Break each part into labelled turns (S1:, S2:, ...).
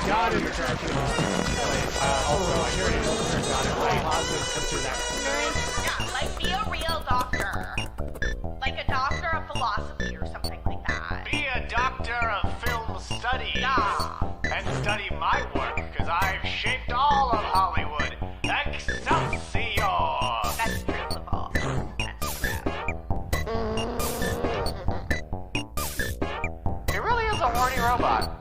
S1: got it. Also, I hear it got it right. Positives come through that.
S2: Yeah, like be a real doctor. Like a doctor of philosophy or something like that.
S3: Be a doctor of film studies.
S2: Yeah.
S3: And study my work, because I've shaped all of Hollywood. Excelsior!
S2: That's true, Fluval. That's true.
S3: He really is a horny robot.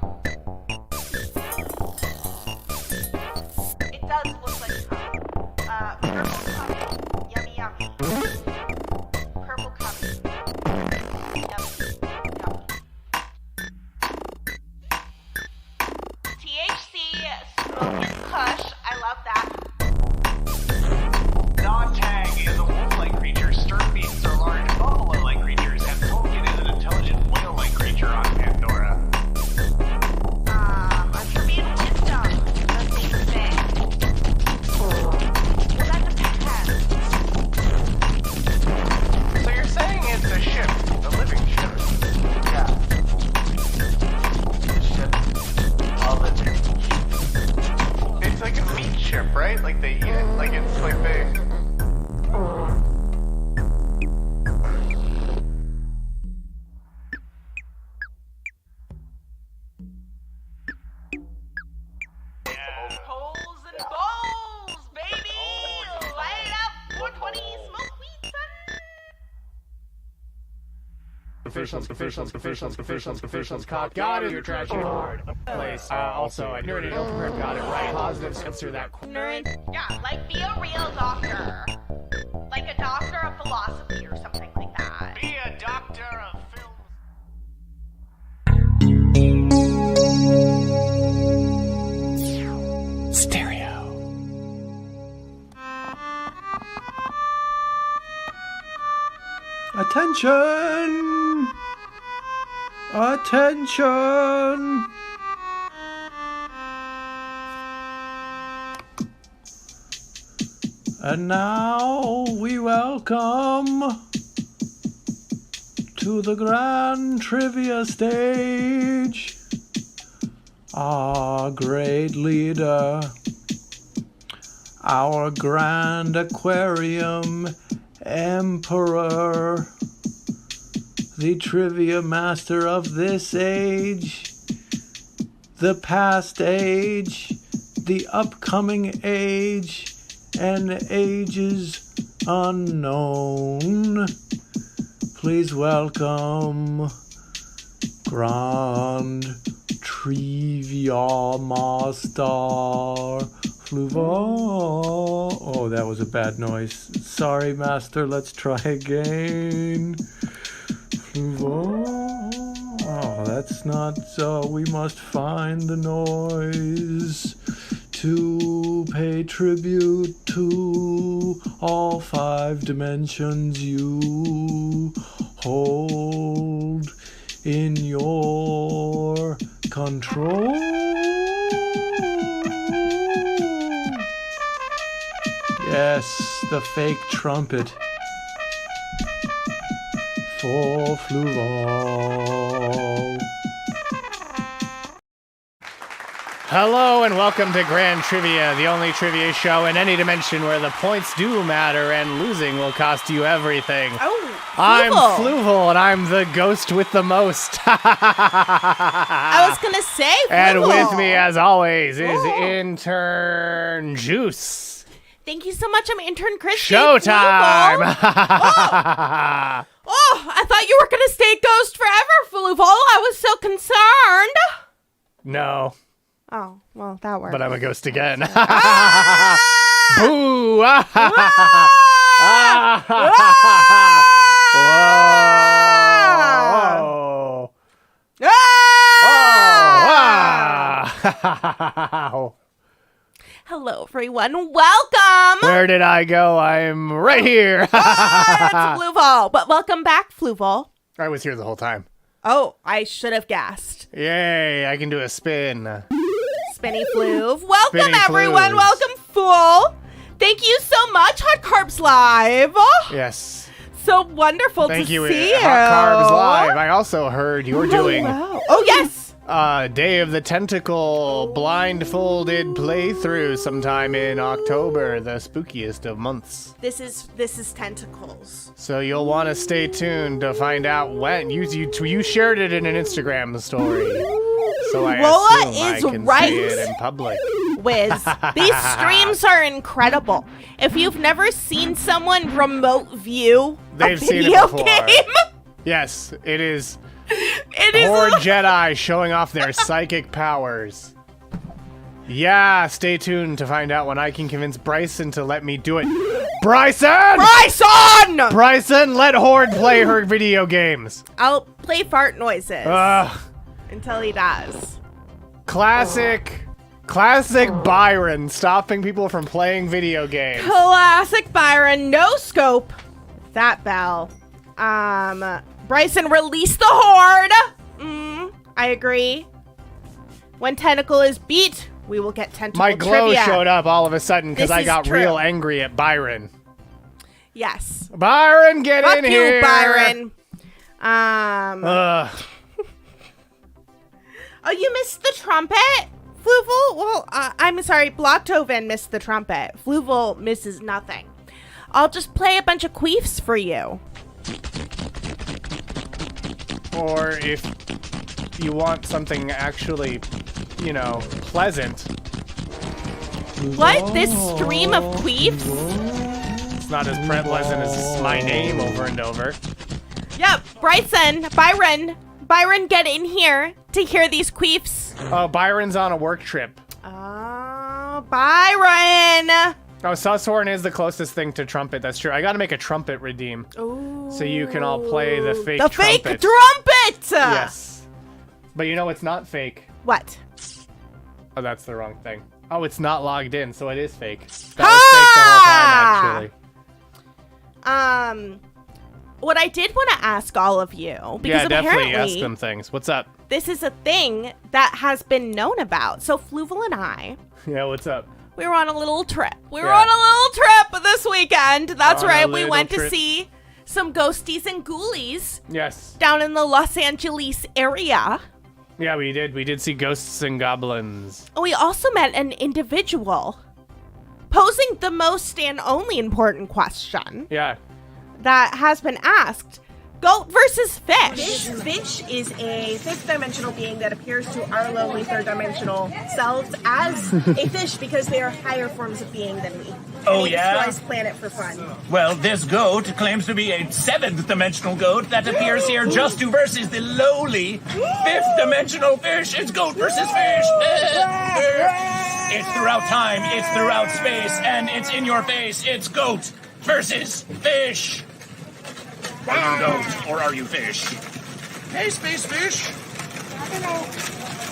S2: It does look like purple cummy. Yummy, yummy. Purple cummy. Yummy, yummy. THC, smoking kush. I love that.
S3: Non-tag is a wolf-like creature, stern beasts are large buffalo-like creatures, and Tolkien is an intelligent whale-like creature on Pandora.
S2: A tribute wisdom, the same thing. Well, that depends.
S3: So you're saying it's a ship, a living ship?
S4: Yeah. The ship. All living.
S3: It's like a meat ship, right? Like they eat it? Like it's like they...
S2: Holes and bowls, baby! Light it up, 420, smoke weed,
S1: Professionals, cock, got it. You're trashing hard. Place. Also, I heard it got it right. Positives come through that.
S2: Yeah, like be a real doctor. Like a doctor of philosophy or something like that.
S3: Be a doctor of film...
S1: Stereo.
S5: Attention! Attention! And now we welcome to the grand trivia stage our great leader, our grand aquarium emperor, the trivia master of this age, the past age, the upcoming age, and ages unknown. Please welcome Grand Triviamaster Fluval. Oh, that was a bad noise. Sorry, Master. Let's try again. Fluval. Oh, that's not. We must find the noise to pay tribute to all 5 dimensions you hold in your control. Yes, the fake trumpet for Fluval.
S1: Hello and welcome to Grand Trivia, the only trivia show in any dimension where the points do matter and losing will cost you everything.
S6: Oh,
S1: I'm Fluval and I'm the ghost with the most.
S6: I was gonna say Fluval.
S1: And with me, as always, is Intern Juice.
S6: Thank you so much. I'm Intern Kristie.
S1: Showtime!
S6: I thought you were gonna stay ghost forever, Fluval. I was so concerned.
S1: No.
S6: Oh, well, that worked.
S1: But I'm a ghost again.
S6: Ah!
S1: Boo!
S6: Ah!
S1: Whoa!
S6: Hello, everyone. Welcome.
S1: Where did I go? I'm right here.
S6: It's Fluval. But welcome back, Fluval.
S1: I was here the whole time.
S6: Oh, I should have guessed.
S1: Yay, I can do a spin.
S6: Spinny Fluv. Welcome,
S1: Spinny
S6: everyone.
S1: Fluvs.
S6: Welcome, Fool. Thank you so much, Hot Carbs Live.
S1: Yes.
S6: So wonderful
S1: Thank
S6: to
S1: you,
S6: see you.
S1: Hot Carbs Live. I also heard you're doing
S6: Hello. Oh, yes.
S1: Day of the Tentacle blindfolded playthrough sometime in October, the spookiest of months.
S6: This is tentacles.
S1: So you'll want to stay tuned to find out when. You shared it in an Instagram story. So I assume I can say it in public.
S6: Wiz, these streams are incredible. If you've never seen someone remote view
S1: They've
S6: a
S1: seen it
S6: video
S1: before.
S6: game,
S1: Yes, it is.
S6: it is
S1: Horde Jedi showing off their psychic powers. Yeah, stay tuned to find out when I can convince Bryson to let me do it. Bryson! Bryson, let Horde play her video games.
S6: I'll play fart noises until he does.
S1: Classic Byron stopping people from playing video games.
S6: Classic Byron, no scope. That bell. Bryson, release the Horde. I agree. When Tentacle is beat, we will get Tentacle
S1: My glow
S6: trivia.
S1: showed up all of a sudden because
S6: This
S1: I
S6: is
S1: got
S6: true.
S1: real angry at Byron.
S6: Yes.
S1: Byron, get
S6: Fuck
S1: in
S6: you,
S1: here.
S6: Byron.
S1: Ugh.
S6: Oh, you missed the trumpet? Fluval? Well, I'm sorry, Blocktoven missed the trumpet. Fluval misses nothing. I'll just play a bunch of queefs for you.
S1: Or if you want something actually, pleasant.
S6: What? This stream of queefs?
S1: It's not as pleasant as my name over and over.
S6: Yep, Byron, get in here to hear these queefs.
S1: Oh, Byron's on a work trip.
S6: Oh, Byron!
S1: Oh, Susshorn is the closest thing to trumpet. That's true. I gotta make a trumpet redeem.
S6: Ooh.
S1: So you can all play the fake
S6: The
S1: trumpet.
S6: fake trumpet!
S1: Yes. But it's not fake.
S6: What?
S1: Oh, that's the wrong thing. Oh, it's not logged in, so it is fake. That was fake the whole time, actually.
S6: What I did want to ask all of you, because
S1: Yeah, definitely
S6: apparently
S1: ask them things. What's up?
S6: this is a thing that has been known about. So Fluval and I,
S1: Yeah, what's up?
S6: we were on a little trip. We were
S1: Yeah.
S6: on a little trip this weekend. That's
S1: On a
S6: right. We
S1: little
S6: went to
S1: trip.
S6: see some ghosties and ghoulies
S1: Yes.
S6: down in the Los Angeles area.
S1: Yeah, we did. We did see ghosts and goblins.
S6: We also met an individual posing the most and only important question
S1: Yeah.
S6: that has been asked. Goat versus fish.
S7: Fish is a fifth-dimensional being that appears to our lowly third-dimensional selves as a fish because they are higher forms of being than we.
S8: Oh,
S7: And they
S8: yeah?
S7: destroys planet for fun.
S8: Well, this goat claims to be a seventh-dimensional goat that appears here just to versus the lowly fifth-dimensional fish. It's goat versus fish. It's throughout time, it's throughout space, and it's in your face. It's goat versus fish. Are you goat or are you fish? Hey, space fish.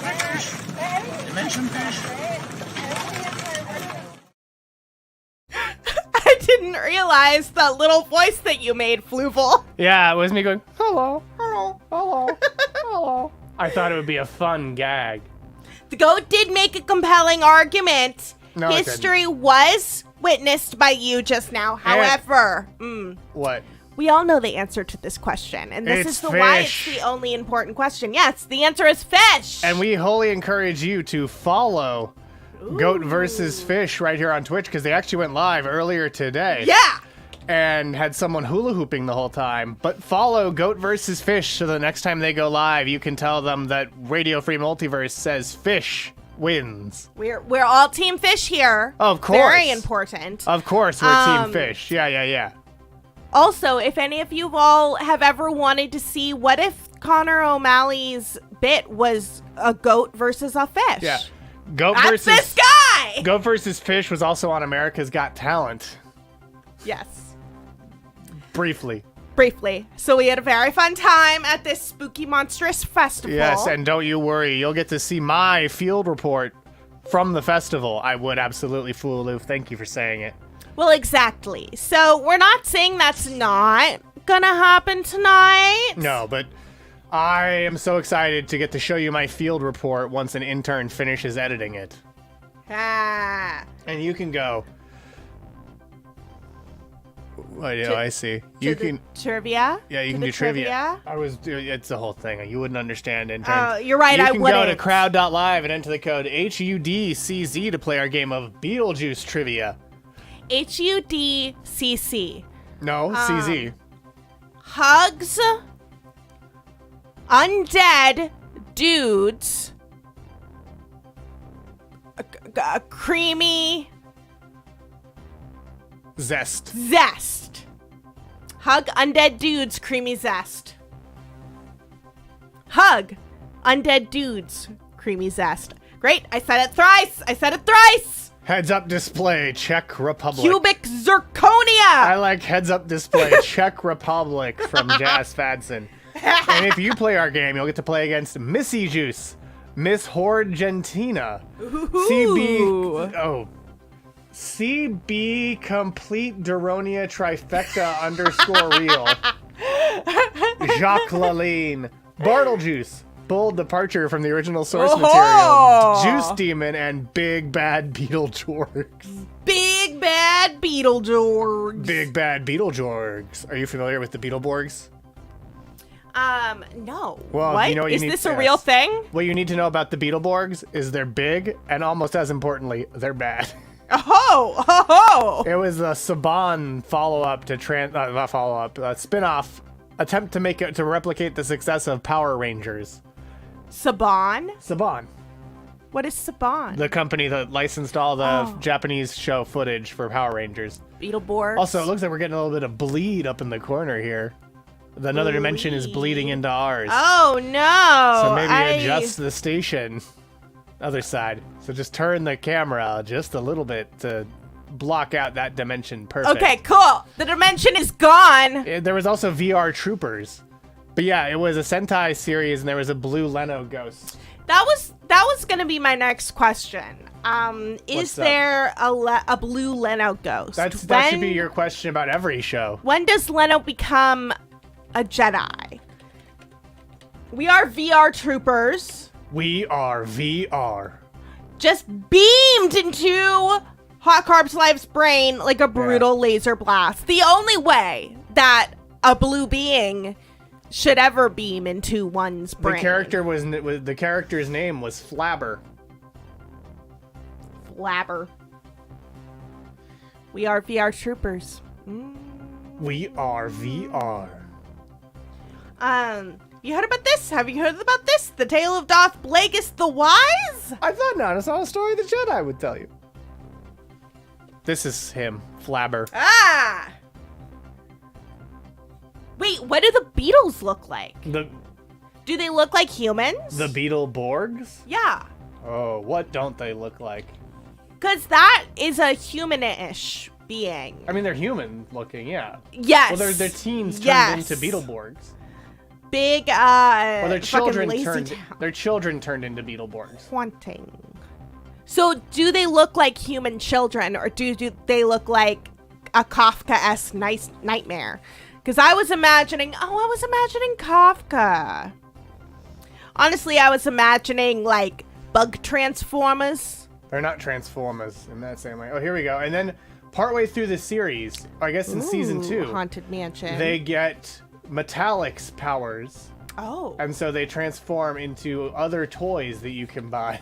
S8: Fish. Dimension fish.
S6: I didn't realize that little voice that you made, Fluval.
S1: Yeah, it was me going, hello, hello, hello, hello. I thought it would be a fun gag.
S6: The goat did make a compelling argument.
S1: No, it
S6: History was witnessed by you just now. However,
S1: What?
S6: we all know the answer to this question, and this
S1: It's
S6: is why it's
S1: fish.
S6: the only important question. Yes, the answer is fish.
S1: And we wholly encourage you to follow Goat versus Fish right here on Twitch because they actually went live earlier today.
S6: yeah.
S1: And had someone hula hooping the whole time. But follow Goat versus Fish so the next time they go live, you can tell them that Radio Free Multiverse says fish wins.
S6: We're all team fish here.
S1: Of course.
S6: Very important.
S1: Of course, we're Team Fish. Yeah.
S6: Also, if any of you all have ever wanted to see what if Connor O'Malley's bit was a goat versus a fish.
S1: Yeah. Goat
S6: That's
S1: versus
S6: this guy!
S1: Goat versus Fish was also on America's Got Talent.
S6: Yes.
S1: Briefly.
S6: So we had a very fun time at this spooky monstrous festival.
S1: Yes, and don't you worry, you'll get to see my field report from the festival. I would absolutely fool Lou. Thank you for saying it.
S6: Well, exactly. So we're not saying that's not gonna happen tonight.
S1: No, but I am so excited to get to show you my field report once an intern finishes editing it.
S6: Ah.
S1: And you can go, Oh, yeah, I see.
S6: To the trivia?
S1: Yeah, you
S6: To
S1: can
S6: the
S1: do trivia. It's the whole thing. You wouldn't understand interns.
S6: Oh, you're right,
S1: You
S6: I
S1: can
S6: wouldn't.
S1: go to crowd.live and enter the code HUDCZ to play our game of Beetlejuice trivia.
S6: HUDCC.
S1: No, CZ.
S6: Hugs undead dudes. A creamy
S1: Zest.
S6: zest. Hug undead dudes, creamy zest. Hug undead dudes, creamy zest. Great, I said it thrice.
S1: Heads up display, Czech Republic.
S6: Cubic zirconia.
S1: I like heads up display, Czech Republic from Jazz Fadson. And if you play our game, you'll get to play against Missy Juice, Miss Horgentina, CB Complete Duronia Trifecta _ Real, Jacques Laline, Bartlejuice, Bold Departure from the original source material, Juice Demon, and Big Bad Beetlejuice.
S6: Big bad Beetlejuice.
S1: Big Bad Beetlejuice. Are you familiar with the Beetleborgs?
S6: No.
S1: Well,
S6: what?
S1: you know what you
S6: Is
S1: need-
S6: this a
S1: yes.
S6: real thing?
S1: What you need to know about the Beetleborgs is they're big, and almost as importantly, they're bad.
S6: Oh.
S1: It was a Saban follow-up to spin-off attempt to make it to replicate the success of Power Rangers.
S6: Saban?
S1: Saban,
S6: What is Saban?
S1: the company that licensed all the Japanese show footage for Power Rangers.
S6: Beetleborgs.
S1: Also, it looks like we're getting a little bit of bleed up in the corner here. Another dimension is bleeding into ours.
S6: Oh no.
S1: So maybe adjust the station. Other side. So just turn the camera just a little bit to block out that dimension perfect.
S6: Okay, cool. The dimension is gone.
S1: There was also VR Troopers. But yeah, it was a Sentai series and there was a blue Leno ghost.
S6: That was gonna be my next question. Is
S1: What's up?
S6: there a blue Leno ghost?
S1: That should be your question about every show.
S6: When does Leno become a Jedi? We are VR troopers.
S1: We are VR.
S6: Just beamed into Hot Carb's Life's brain like a brutal laser blast. The only way that a blue being should ever beam into one's brain.
S1: The character's name was Flabber.
S6: Flabber. We are VR troopers.
S1: We are VR.
S6: You heard about this? Have you heard about this? The tale of Darth Plagueis the Wise?
S1: I thought not. It's not a story the Jedi would tell you. This is him, Flabber.
S6: Ah! Wait, what do the Beatles look like? Do they look like humans?
S1: The Beetleborgs?
S6: Yeah.
S1: Oh, what don't they look like?
S6: Because that is a human-ish being.
S1: I mean, they're human looking, yeah.
S6: Yes.
S1: Well, they're teens turned
S6: Yes.
S1: into Beetleborgs.
S6: Big,
S1: Well, their children
S6: fucking lazy
S1: turned.
S6: town.
S1: Their children turned into Beetleborgs.
S6: Haunting. So, do they look like human children, or do they look like a Kafka-esque nightmare? Because I was imagining Kafka. Honestly, I was imagining, like, bug transformers.
S1: They're not Transformers in that same way. Oh, here we go. And then, partway through the series, I guess in season 2,
S6: Haunted Mansion.
S1: they get Metallic's powers.
S6: Oh.
S1: And so they transform into other toys that you can buy.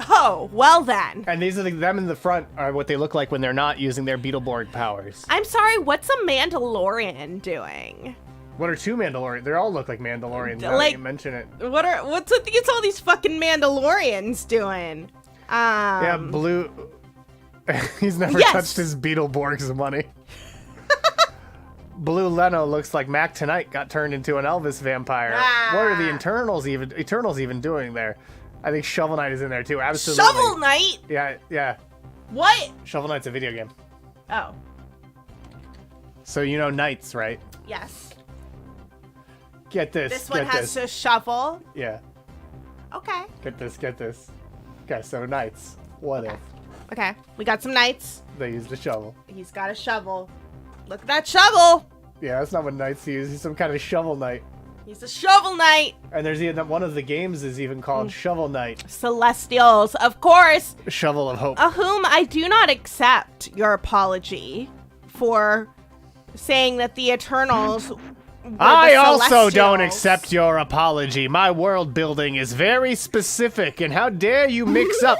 S6: Oh, well then.
S1: And these are them in the front are what they look like when they're not using their Beetleborg powers.
S6: I'm sorry, what's a Mandalorian doing?
S1: What are two Mandalorians? They all look like Mandalorians now that
S6: Like-
S1: you mention it.
S6: What's all these fucking Mandalorians doing?
S1: Yeah, Blue... He's never
S6: Yes.
S1: touched his Beetleborg's money. Blue Leno looks like Mac Tonight got turned into an Elvis vampire. What are the Eternals even doing there? I think Shovel Knight is in there too. Absolutely.
S6: Shovel Knight?
S1: Yeah.
S6: What?
S1: Shovel Knight's a video game.
S6: Oh,
S1: So you know knights, right?
S6: yes.
S1: Get this.
S6: This one
S1: get
S6: has
S1: this.
S6: to shovel.
S1: Yeah.
S6: Okay.
S1: Get this. Okay, so knights. What if
S6: Okay, we got some knights.
S1: they used a shovel?
S6: He's got a shovel. Look at that shovel.
S1: Yeah, that's not what knights use. He's some kind of shovel knight.
S6: He's a shovel knight.
S1: And there's even one of the games is even called Shovel Knight.
S6: Celestials, of course.
S1: Shovel of Hope.
S6: Whom I do not accept your apology for saying that the Eternals.
S1: I also don't accept your apology. My world building is very specific, and how dare you mix up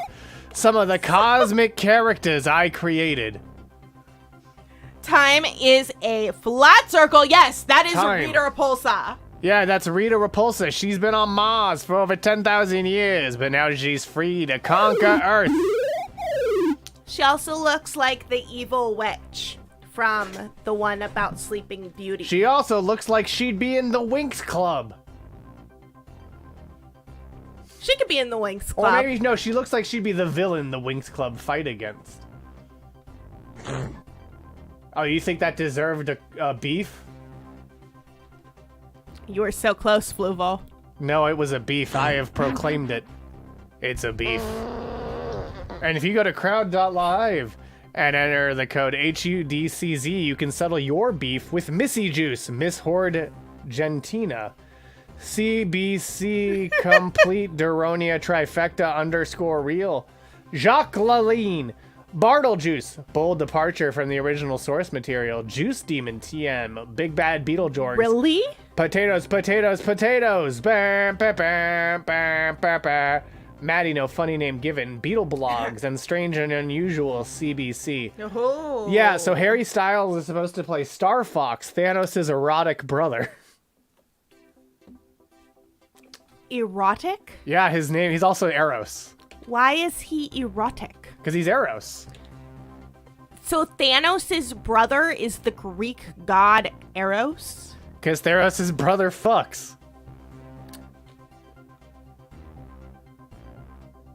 S1: some of the cosmic characters I created.
S6: Time is a flat circle. Yes, that is
S1: Time.
S6: Rita Repulsa.
S1: Yeah, that's Rita Repulsa. She's been on Mars for over 10,000 years, but now she's free to conquer Earth.
S6: She also looks like the evil witch from the one about Sleeping Beauty.
S1: She also looks like she'd be in the Winx Club.
S6: She could be in the Winx
S1: Or
S6: Club.
S1: maybe, no, she looks like she'd be the villain the Winx Club fight against. Oh, you think that deserved a beef?
S6: You were so close, Fluval.
S1: No, it was a beef. I have proclaimed it. It's a beef. And if you go to crowd.live and enter the code HUDCZ, you can settle your beef with Missy Juice, Miss Horde Gentina, CBC Complete Duronia Trifecta _real, Jacques Laline, Bartlejuice, bold departure from the original source material, Juice Demon TM, Big Bad Beetlejuice.
S6: Really?
S1: Potatoes, potatoes, potatoes. Bam, bam, bam, bam, bam, bam. Maddie, no funny name given. Beetle blogs and strange and unusual CBC.
S6: Oh.
S1: Yeah, so Harry Styles is supposed to play Star Fox, Thanos' erotic brother.
S6: Erotic?
S1: Yeah, his name, he's also Eros.
S6: Why is he erotic?
S1: Because he's Eros.
S6: So Thanos' brother is the Greek god Eros?
S1: Because Thanos' brother fucks.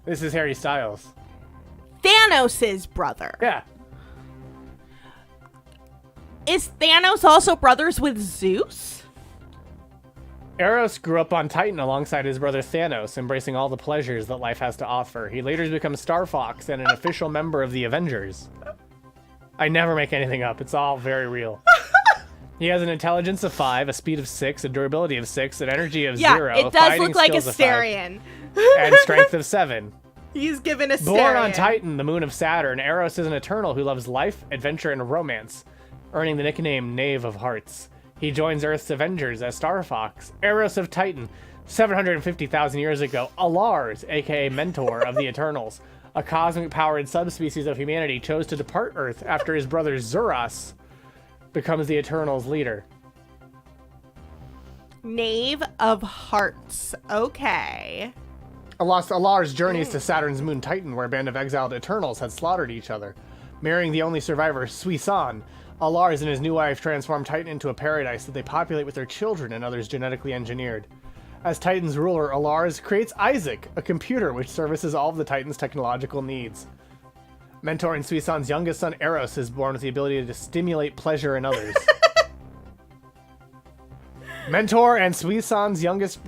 S1: This is Harry Styles.
S6: Thanos' brother.
S1: Yeah.
S6: Is Thanos also brothers with Zeus?
S1: Eros grew up on Titan alongside his brother Thanos, embracing all the pleasures that life has to offer. He later becomes Star Fox and an official member of the Avengers. I never make anything up. It's all very real. He has an intelligence of 5, a speed of 6, a durability of 6, an energy of 0,
S6: it does
S1: fighting
S6: look like
S1: skills of 5,
S6: Asterion.
S1: and strength of 7.
S6: He's given Asterion.
S1: Born on Titan, the moon of Saturn, Eros is an Eternal who loves life, adventure, and romance, earning the nickname Knave of Hearts. He joins Earth's Avengers as Star Fox. Eros of Titan, 750,000 years ago, Alars, aka Mentor of the Eternals, a cosmic-powered subspecies of humanity, chose to depart Earth after his brother Zuras becomes the Eternals' leader.
S6: Knave of Hearts. Okay.
S1: Alars journeys to Saturn's moon Titan, where a band of exiled Eternals had slaughtered each other. Marrying the only survivor, Suisan, Alars and his new wife transform Titan into a paradise that they populate with their children and others genetically engineered. As Titan's ruler, Alars creates Isaac, a computer which services all of the Titan's technological needs. Mentor and Suisan's youngest son, Eros, is born with the ability to stimulate pleasure in others. Mentor and Suisan's youngest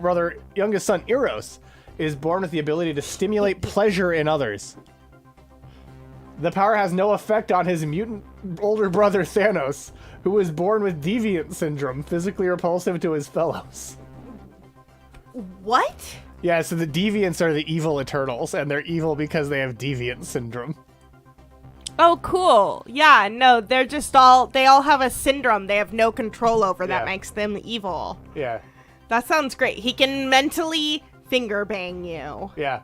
S1: son, Eros, is born with the ability to stimulate pleasure in others. The power has no effect on his mutant older brother, Thanos, who was born with deviant syndrome, physically repulsive to his fellows.
S6: What?
S1: Yeah, so the deviants are the evil Eternals, and they're evil because they have deviant syndrome.
S6: Oh, cool. Yeah, no, they all have a syndrome they have no control over that makes them evil.
S1: Yeah.
S6: That sounds great. He can mentally finger bang you.
S1: Yeah.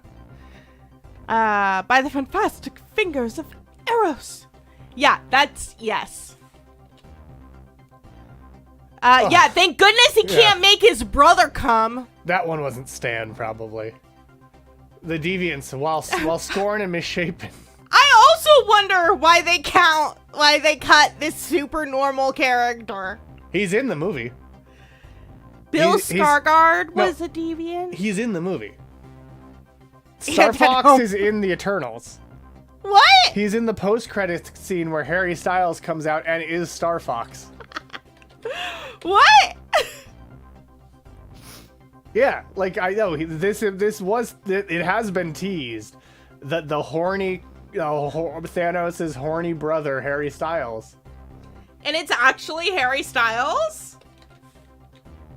S6: By the fantastic fingers of Eros. Yeah, yes. Yeah, thank goodness he can't make his brother come.
S1: That one wasn't Stan, probably. The deviants, while scorned and misshapen.
S6: I also wonder why they cut this super normal character.
S1: He's in the movie.
S6: Bill Skarsgård was a deviant?
S1: He's in the movie. Star Fox is in the Eternals.
S6: What?
S1: He's in the post-credits scene where Harry Styles comes out and is Star Fox.
S6: What?
S1: Yeah, like I know it has been teased that the horny Thanos' horny brother Harry Styles.
S6: And it's actually Harry Styles?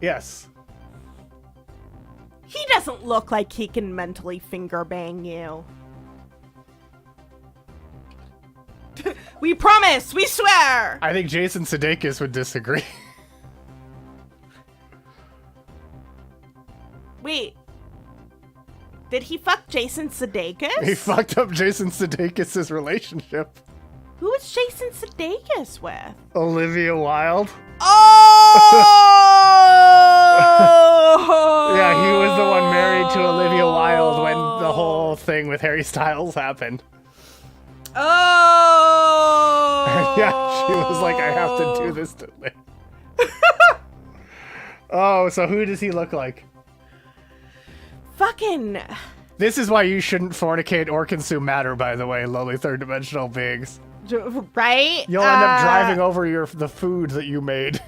S1: Yes.
S6: He doesn't look like he can mentally finger bang you. We promise. We swear.
S1: I think Jason Sudeikis would disagree.
S6: Wait. Did he fuck Jason Sudeikis?
S1: He fucked up Jason Sudeikis' relationship.
S6: Who was Jason Sudeikis with?
S1: Olivia Wilde.
S6: Oh!
S1: Yeah, he was the one married to Olivia Wilde when the whole thing with Harry Styles happened.
S6: Oh!
S1: Yeah, she was like, I have to do this to live. Oh, so who does he look like?
S6: Fucking...
S1: This is why you shouldn't fornicate or consume matter, by the way, lowly third-dimensional beings.
S6: Right?
S1: You'll end up driving over the food that you made.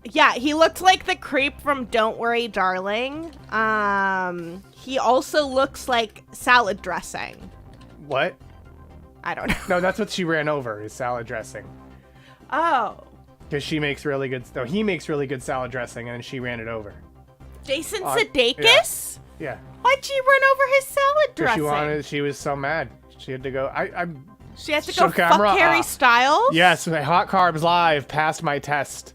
S6: Yeah, he looked like the creep from Don't Worry, Darling. He also looks like salad dressing.
S1: What?
S6: I don't know.
S1: No, that's what she ran over, is salad dressing.
S6: Oh.
S1: Because she makes really good... No, he makes really good salad dressing, and then she ran it over.
S6: Jason Sudeikis?
S1: Yeah.
S6: Why'd she run over his salad dressing?
S1: She was so mad. She had to go...
S6: She had to
S1: Show
S6: go
S1: camera
S6: fuck Harry
S1: off.
S6: Styles?
S1: Yes, my Hot Carbs Live passed my test.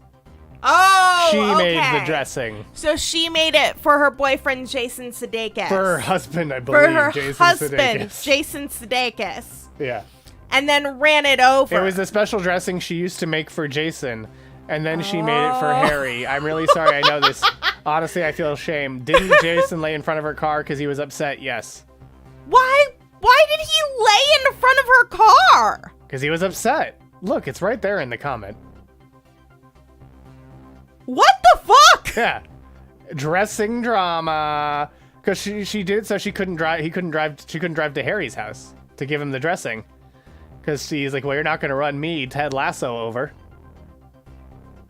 S6: Oh,
S1: She made
S6: okay.
S1: the dressing.
S6: So she made it for her boyfriend, Jason Sudeikis.
S1: For her husband, I believe,
S6: For her
S1: Jason
S6: husband,
S1: Sudeikis.
S6: Jason Sudeikis.
S1: Yeah.
S6: And then ran it over.
S1: It was the special dressing she used to make for Jason, and then she made it for Harry. I'm really sorry, I know this. Honestly, I feel ashamed. Didn't Jason lay in front of her car because he was upset? Yes.
S6: Why did he lay in front of her car?
S1: Because he was upset. Look, it's right there in the comment.
S6: What the fuck?
S1: Yeah. Dressing drama. Because she did so she couldn't drive she couldn't drive to Harry's house to give him the dressing. Because she's like, well, you're not gonna run me, Ted Lasso, over.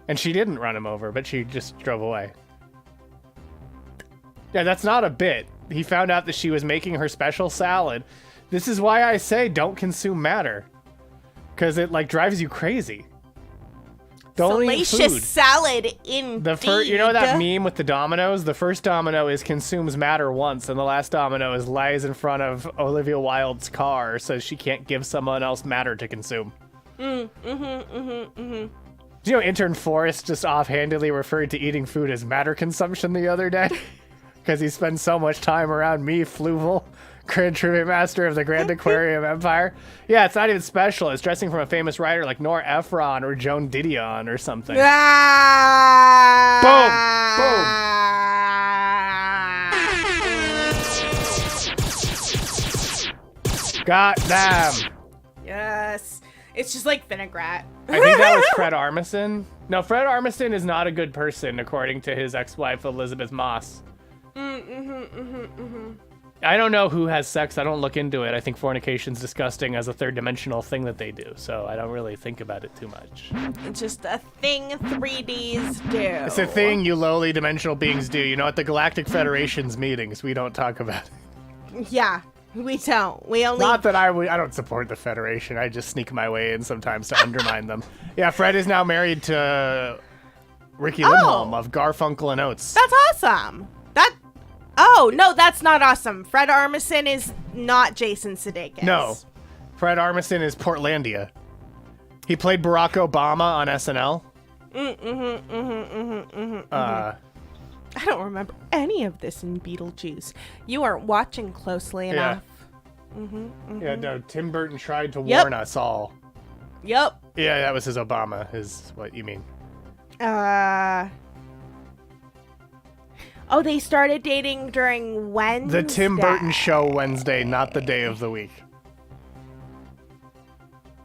S1: And she didn't run him over, but she just drove away. Yeah, that's not a bit. He found out that she was making her special salad. This is why I say don't consume matter. Because it like drives you crazy. Don't eat
S6: Salacious
S1: food.
S6: salad indeed.
S1: You know that meme with the dominoes? The first domino is consumes matter once, and the last domino is lies in front of Olivia Wilde's car, so she can't give someone else matter to consume. Do you know Intern Forrest just offhandedly referred to eating food as matter consumption the other day? Because he spends so much time around me, Fluval, Grand Triviamaster of the Grand Aquarium Empire. Yeah, it's not even special. It's dressing from a famous writer like Nora Ephron or Joan Didion or something. Boom! Got them!
S6: Yes. It's just like vinaigrette.
S1: I think that was Fred Armisen. No, Fred Armisen is not a good person, according to his ex-wife, Elizabeth Moss. I don't know who has sex. I don't look into it. I think fornication's disgusting as a third-dimensional thing that they do, so I don't really think about it too much.
S6: It's just a thing 3Ds do.
S1: It's a thing you lowly dimensional beings do. You know, at the Galactic Federation's meetings, we don't talk about it.
S6: Yeah, we don't. We only...
S1: Not that I don't support the Federation. I just sneak my way in sometimes to undermine them. Yeah, Fred is now married to Ricky Lindholm of Garfunkel and Oates.
S6: That's awesome. Oh, no, that's not awesome. Fred Armisen is not Jason Sudeikis.
S1: No. Fred Armisen is Portlandia. He played Barack Obama on SNL.
S6: I don't remember any of this in Beetlejuice. You aren't watching closely enough.
S1: Yeah, no, Tim Burton tried to warn us all.
S6: Yep.
S1: Yeah, that was his Obama, is what you mean.
S6: Oh, they started dating during Wednesday.
S1: The Tim Burton Show Wednesday, not the day of the week.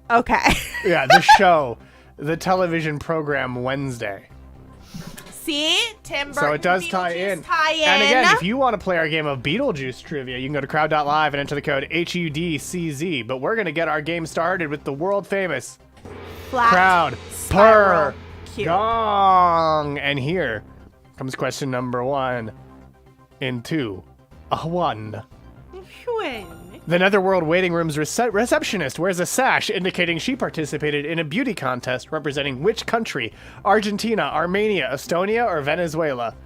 S6: Okay.
S1: Yeah, the show. The television program Wednesday.
S6: See? Tim Burton.
S1: So it does tie in. And again, if you want to play our game of Beetlejuice trivia, you can go to crowd.live and enter the code HUDCZ. But we're going to get our game started with the world famous
S6: Flat
S1: Crowd
S6: spiral
S1: Per
S6: cube.
S1: Gong. And here comes question number 1 in 2. 1. The Netherworld waiting room's receptionist wears a sash indicating she participated in a beauty contest representing which country? Argentina, Armenia, Estonia, or Venezuela?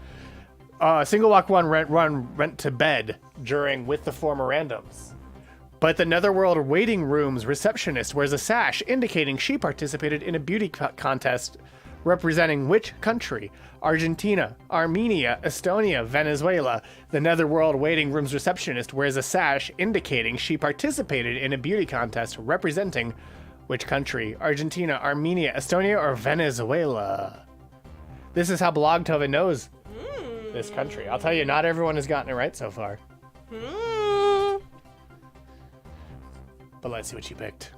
S1: Single walk 1 went to bed during With the Four Mirandums. But the Netherworld waiting room's receptionist wears a sash indicating she participated in a beauty contest representing which country? Argentina, Armenia, Estonia, Venezuela. The Netherworld waiting room's receptionist wears a sash indicating she participated in a beauty contest representing which country? Argentina, Armenia, Estonia, or Venezuela? This is how Blogtova knows this country. I'll tell you, not everyone has gotten it right so far. But let's see what you picked.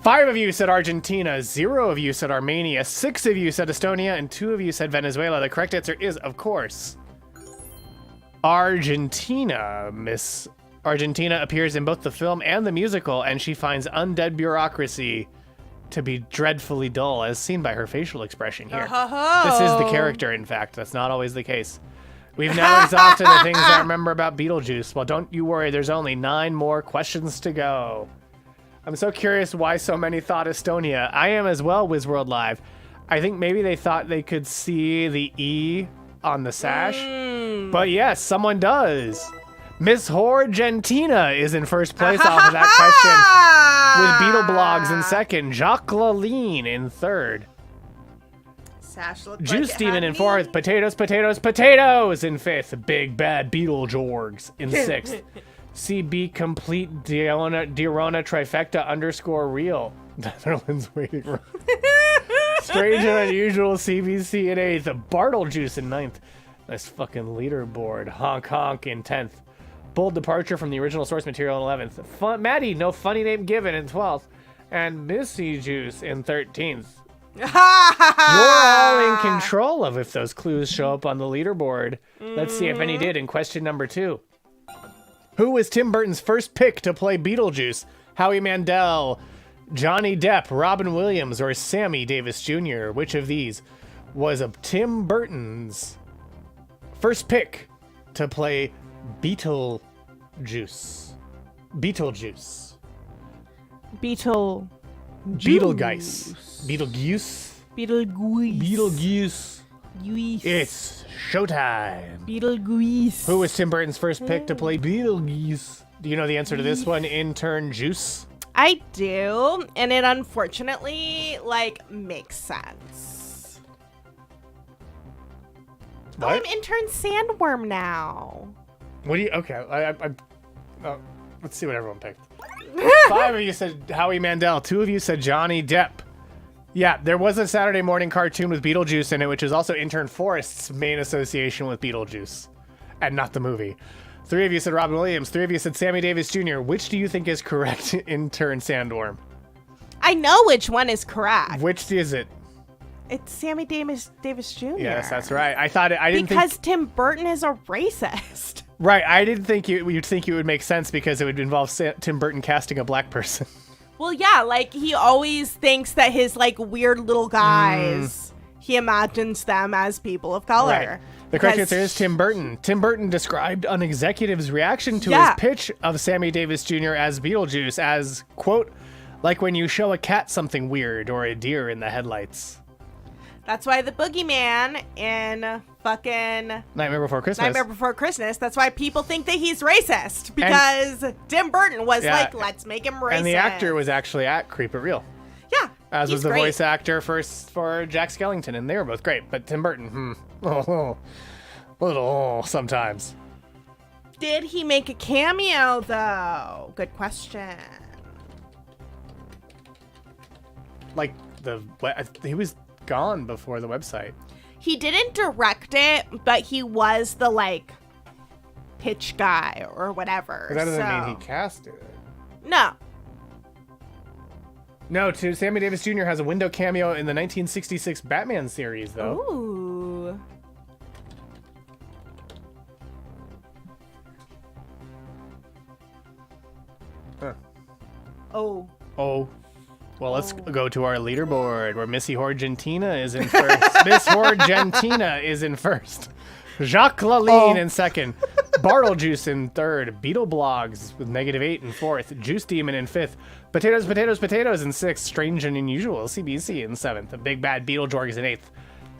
S1: 5 of you said Argentina, 0 of you said Armenia, 6 of you said Estonia, and 2 of you said Venezuela. The correct answer is, of course, Argentina. Miss Argentina appears in both the film and the musical, and she finds undead bureaucracy to be dreadfully dull, as seen by her facial expression here. This is the character, in fact. That's not always the case. We've now exhausted the things I remember about Beetlejuice. Well, don't you worry, there's only 9 more questions to go. I'm so curious why so many thought Estonia. I am as well, WizWorld Live. I think maybe they thought they could see the E on the sash. But yes, someone does. Miss Horgentina is in first place off of that question, with Beetle Blogs in second, Jacques Laline in third,
S7: Sash looked
S1: Juice
S7: like
S1: Demon in fourth, Potatoes in fifth, Big Bad Beetle Jorgs in sixth, CB Complete Diona Trifecta _ Real, Netherlands Waiting Room, Strange and Unusual CBC in eighth, Beetlejuice in ninth, nice fucking leaderboard, Honk Honk in 10th, Bold Departure from the original source material in 11th. Maddie, no funny name given in 12th. And Missy Juice in 13th. You're all in control of if those clues show up on the leaderboard. Let's see if any did in question number 2. Who was Tim Burton's first pick to play Beetlejuice? Howie Mandel, Johnny Depp, Robin Williams, or Sammy Davis Jr.? Which of these was a Tim Burton's first pick to play Beetlejuice? Beetlejuice.
S6: Beetle.
S1: Beetlejuice. Beetlejuice.
S6: Beetlejuice.
S1: Beetlejuice.
S6: Beetlejuice.
S1: It's showtime.
S6: Beetlejuice.
S1: Who was Tim Burton's first pick to play Beetlejuice? Do you know the answer to this one? Intern Juice.
S6: I do, and it unfortunately, makes sense.
S1: What?
S6: Oh, I'm Intern Sandworm now.
S1: What do you... Okay, let's see what everyone picked. 5 of you said Howie Mandel. 2 of you said Johnny Depp. Yeah, there was a Saturday morning cartoon with Beetlejuice in it, which is also Intern Forrest's main association with Beetlejuice, and not the movie. 3 of you said Robin Williams. 3 of you said Sammy Davis Jr. Which do you think is correct, Intern Sandworm?
S6: I know which one is correct.
S1: Which is it?
S6: It's Sammy Davis Jr.
S1: Yes, that's right. I didn't think...
S6: Because Tim Burton is a racist.
S1: Right, I didn't think you'd think it would make sense because it would involve Tim Burton casting a black person.
S6: Well, yeah, he always thinks that his, weird little guys, he imagines them as people of color.
S1: Right. The correct answer is Tim Burton. Tim Burton described an executive's reaction to his pitch of Sammy Davis Jr. as Beetlejuice as, quote, like when you show a cat something weird or a deer in the headlights.
S6: That's why the boogeyman in fucking
S1: Nightmare Before Christmas.
S6: That's why people think that he's racist. Because Tim Burton was let's make him racist.
S1: And the actor was actually at Creep It Real.
S6: Yeah.
S1: As was the voice actor for Jack Skellington. And they were both great. But Tim Burton, little sometimes.
S6: Did he make a cameo, though? Good question.
S1: He was gone before the website.
S6: He didn't direct it, but he was the pitch guy or whatever.
S1: But that doesn't mean he casted it. No, Sammy Davis Jr. has a window cameo in the 1966 Batman series, though.
S6: Ooh.
S1: Huh.
S6: Oh.
S1: Well, let's go to our leaderboard where Missy Horgentina is in first. Miss Horgentina is in first. Jacques Laline in second. Beetlejuice in third. Beetle Blogs with -8 in fourth. Juice Demon in fifth. Potatoes in sixth. Strange and Unusual CBC in seventh. The Big Bad Beetle Jorgs in eighth.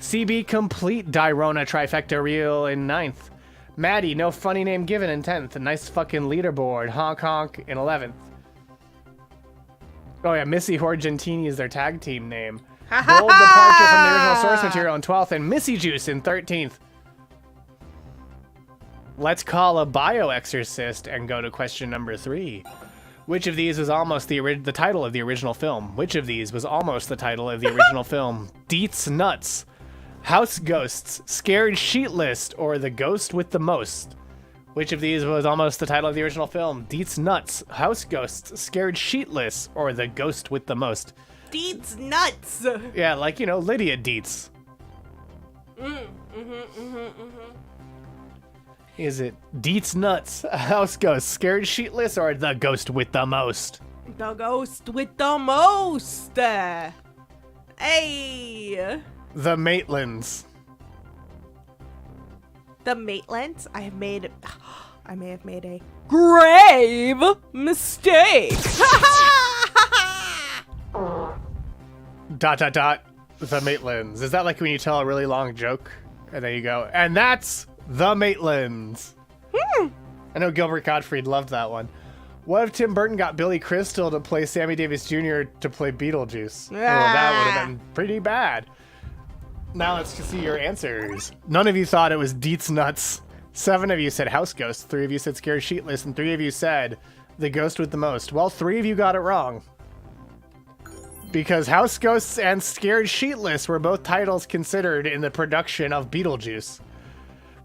S1: CB Complete Dirona Trifecta Real in ninth. Maddie, no funny name given in 10th. A nice fucking leaderboard. Honk Honk in 11th. Oh yeah, Missy Horgentini is their tag team name. Bold departure from the original source material in 12th, and Missy Juice in 13th. Let's call a bioexorcist and go to question number 3. Which of these was almost the title of the original film? Which of these was almost the title of the original film? Deets Nuts, House Ghosts, Scared Sheetless, or The Ghost with the Most? Which of these was almost the title of the original film? Deets Nuts, House Ghosts, Scared Sheetless, or The Ghost with the Most?
S6: Deets Nuts.
S1: Yeah, like, you know, Lydia Deets. Is it Deets Nuts, House Ghost, Scared Sheetless, or The Ghost with the Most?
S6: The Ghost with the Most. Hey.
S1: The Maitlands.
S6: The Maitlands? I may have made a grave mistake.
S1: The Maitlands. Is that like when you tell a really long joke and then you go, and that's The Maitlands? I know Gilbert Gottfried loved that one. What if Tim Burton got Billy Crystal to play Sammy Davis Jr. to play Beetlejuice? Well, that would have been pretty bad. Now let's see your answers. None of you thought it was Deets Nuts. 7 of you said House Ghost. 3 of you said Scared Sheetless. And 3 of you said The Ghost with the Most. Well, 3 of you got it wrong. Because House Ghosts and Scared Sheetless were both titles considered in the production of Beetlejuice.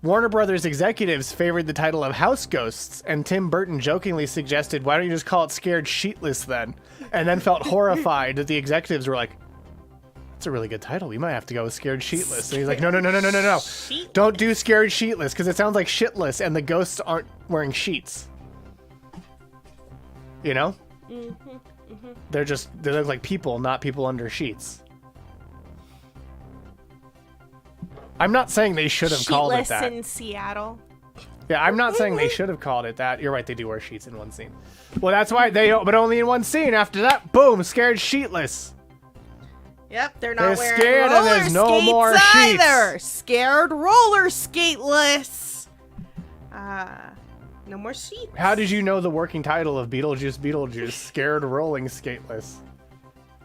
S1: Warner Brothers executives favored the title of House Ghosts, and Tim Burton jokingly suggested, why don't you just call it Scared Sheetless then? And then felt horrified that the executives were like, that's a really good title. We might have to go with Scared Sheetless. And he's like, no. Don't do Scared Sheetless, because it sounds like shitless, and the ghosts aren't wearing sheets. You know? They look like people, not people under sheets. I'm not saying they should have called it that.
S6: Sheetless in Seattle.
S1: Yeah, I'm not saying they should have called it that. You're right, they do wear sheets in one scene. Well, that's why but only in one scene. After that, boom, Scared Sheetless.
S6: Yep, they're not wearing
S1: scared
S6: roller
S1: and there's no
S6: skates
S1: more
S6: either.
S1: sheets.
S6: Scared roller skateless. No more sheets.
S1: How did you know the working title of Beetlejuice, Scared Rolling Skateless?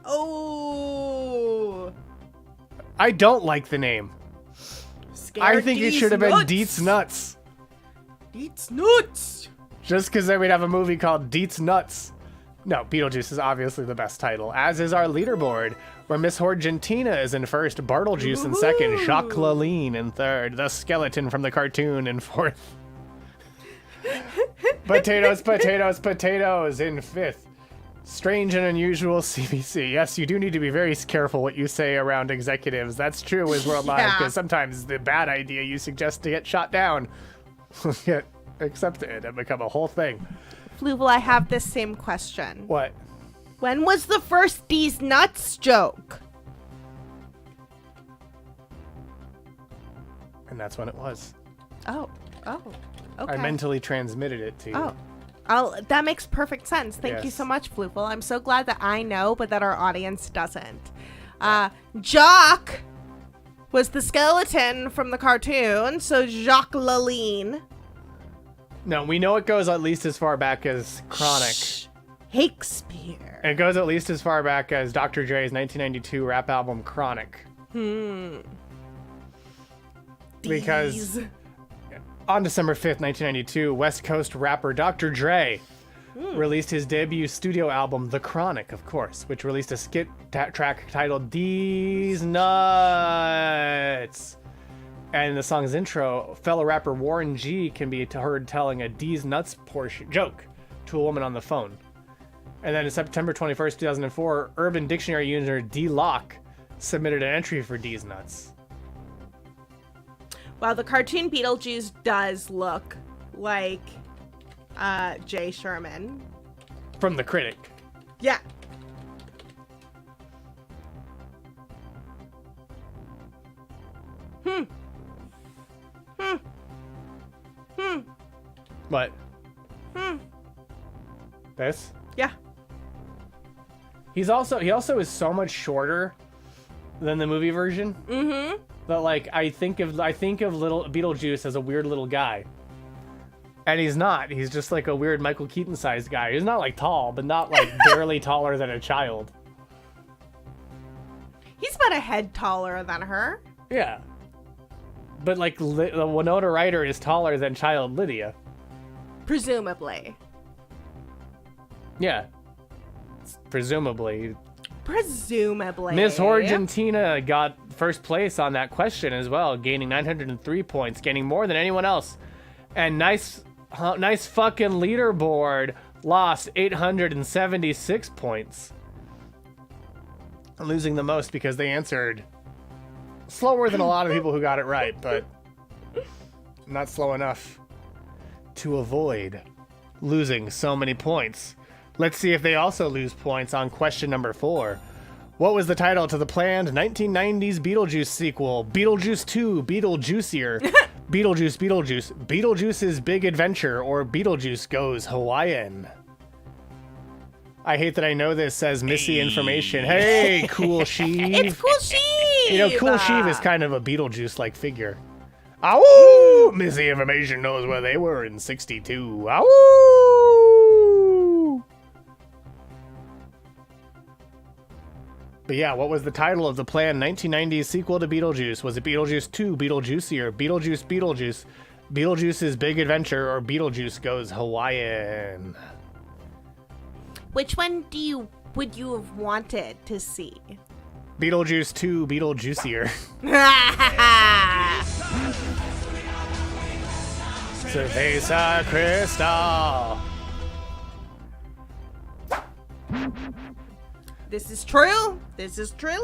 S6: Oh.
S1: I don't like the name.
S6: Scared
S1: I think it should have been Deets Nuts.
S6: Deets Nuts.
S1: Just because then we'd have a movie called Deets Nuts. No, Beetlejuice is obviously the best title, as is our leaderboard, where Miss Horgentina is in first, Bartlejuice in second, Jacques Laline in third, the skeleton from the cartoon in fourth. Potatoes in fifth. Strange and unusual CBC. Yes, you do need to be very careful what you say around executives. That's true with World Live, because sometimes the bad idea you suggest to get shot down will get accepted and become a whole thing.
S6: Fluval, I have this same question.
S1: What?
S6: When was the first Deets Nuts joke?
S1: And that's when it was.
S6: Oh, okay.
S1: I mentally transmitted it to you.
S6: That makes perfect sense. Thank you so much, Fluval. I'm so glad that I know, but that our audience doesn't. Jock was the skeleton from the cartoon, so Jacques Laline.
S1: No, we know it goes at least as far back as Chronic.
S6: Shakespeare.
S1: It goes at least as far back as Dr. Dre's 1992 rap album Chronic. Because on December 5th, 1992, West Coast rapper Dr. Dre released his debut studio album, The Chronic, of course, which released a skit track titled Deez Nuts. And in the song's intro, fellow rapper Warren G can be heard telling a Deez Nuts joke to a woman on the phone. And then on September 21st, 2004, Urban Dictionary user D-Lock submitted an entry for Deez Nuts.
S6: Well, the cartoon Beetlejuice does look like Jay Sherman.
S1: From The Critic.
S6: Yeah.
S1: What? This?
S6: Yeah.
S1: He also is so much shorter than the movie version. That like I think of little Beetlejuice as a weird little guy. And he's not. He's just like a weird Michael Keaton-sized guy. He's not like tall, but not like barely taller than a child.
S6: He's about a head taller than her.
S1: Yeah. But like the Winona Ryder is taller than child Lydia.
S6: Presumably.
S1: Yeah. Presumably.
S6: Miss
S1: Argentina got first place on that question as well, gaining 903 points, gaining more than anyone else. And nice fucking leaderboard, lost 876 points. Losing the most because they answered slower than a lot of people who got it right, but not slow enough to avoid losing so many points. Let's see if they also lose points on question number 4. What was the title to the planned 1990s Beetlejuice sequel? Beetlejuice 2, Beetlejuicier, Beetlejuice, Beetlejuice's Big Adventure, or Beetlejuice Goes Hawaiian? I hate that I know this, says Missy Information. Hey, Cool Sheev.
S6: It's Cool Sheev!
S1: You know, Cool Sheev is kind of a Beetlejuice-like figure. Ow! Missy Information knows where they were in 62. Ow! But yeah, what was the title of the planned 1990s sequel to Beetlejuice? Was it Beetlejuice 2, Beetlejuicier, Beetlejuice, Beetlejuice's Big Adventure, or Beetlejuice Goes Hawaiian?
S6: Which one would you have wanted to see?
S1: Beetlejuice 2, Beetlejuicier. Cerveza Cristal.
S6: This is true,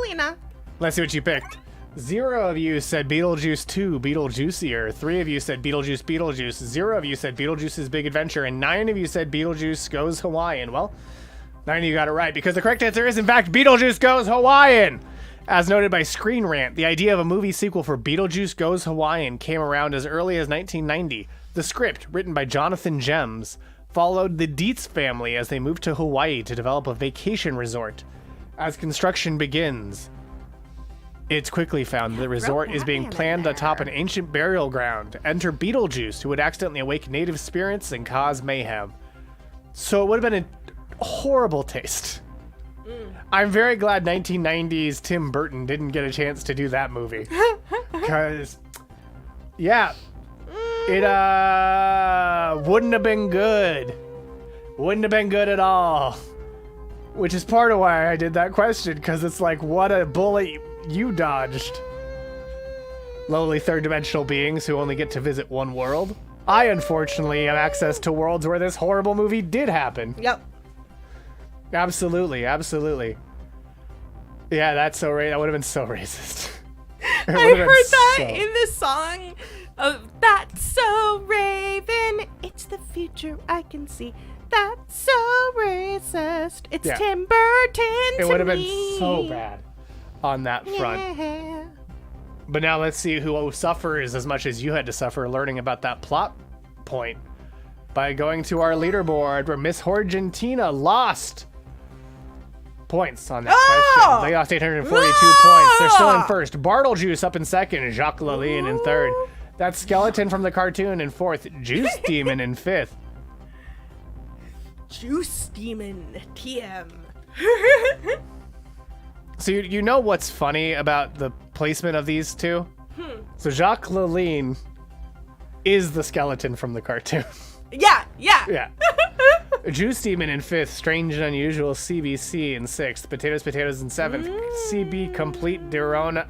S6: Lena.
S1: Let's see what you picked. 0 of you said Beetlejuice 2, Beetlejuicier. 3 of you said Beetlejuice. 0 of you said Beetlejuice's Big Adventure. And 9 of you said Beetlejuice Goes Hawaiian. Well, 9 of you got it right, because the correct answer is, in fact, Beetlejuice Goes Hawaiian. As noted by Screen Rant, the idea of a movie sequel for Beetlejuice Goes Hawaiian came around as early as 1990. The script, written by Jonathan Gems, followed the Dietz family as they moved to Hawaii to develop a vacation resort. As construction begins, it's quickly found the resort is being planned atop an ancient burial ground. Enter Beetlejuice, who would accidentally awake native spirits and cause mayhem. So it would have been a horrible taste. I'm very glad 1990s Tim Burton didn't get a chance to do that movie. Because, yeah, it wouldn't have been good. Wouldn't have been good at all. Which is part of why I did that question, because it's like, what a bullet you dodged. Lowly third-dimensional beings who only get to visit one world. I, unfortunately, have access to worlds where this horrible movie did happen.
S6: Yep.
S1: Absolutely, absolutely. Yeah, that would have been so racist.
S6: I heard that in the song of That's So Raven. It's the future I can see. That's so racist. It's Tim Burton.
S1: It would have been so bad on that front.
S6: Yeah.
S1: But now let's see who suffers as much as you had to suffer learning about that plot point by going to our leaderboard, where Miss Argentina lost points on that question. They lost 842 points. They're still in first. Bartlejuice up in second. Jacques Laline in third. That skeleton from the cartoon in fourth. Juice Demon in fifth.
S6: Juice Demon TM.
S1: So you know what's funny about the placement of these two? So Jacques Laline is the skeleton from the cartoon.
S6: Yeah.
S1: Yeah. Juice Demon in fifth, Strange and Unusual CBC in sixth, Potatoes in seventh, CB Complete Derona.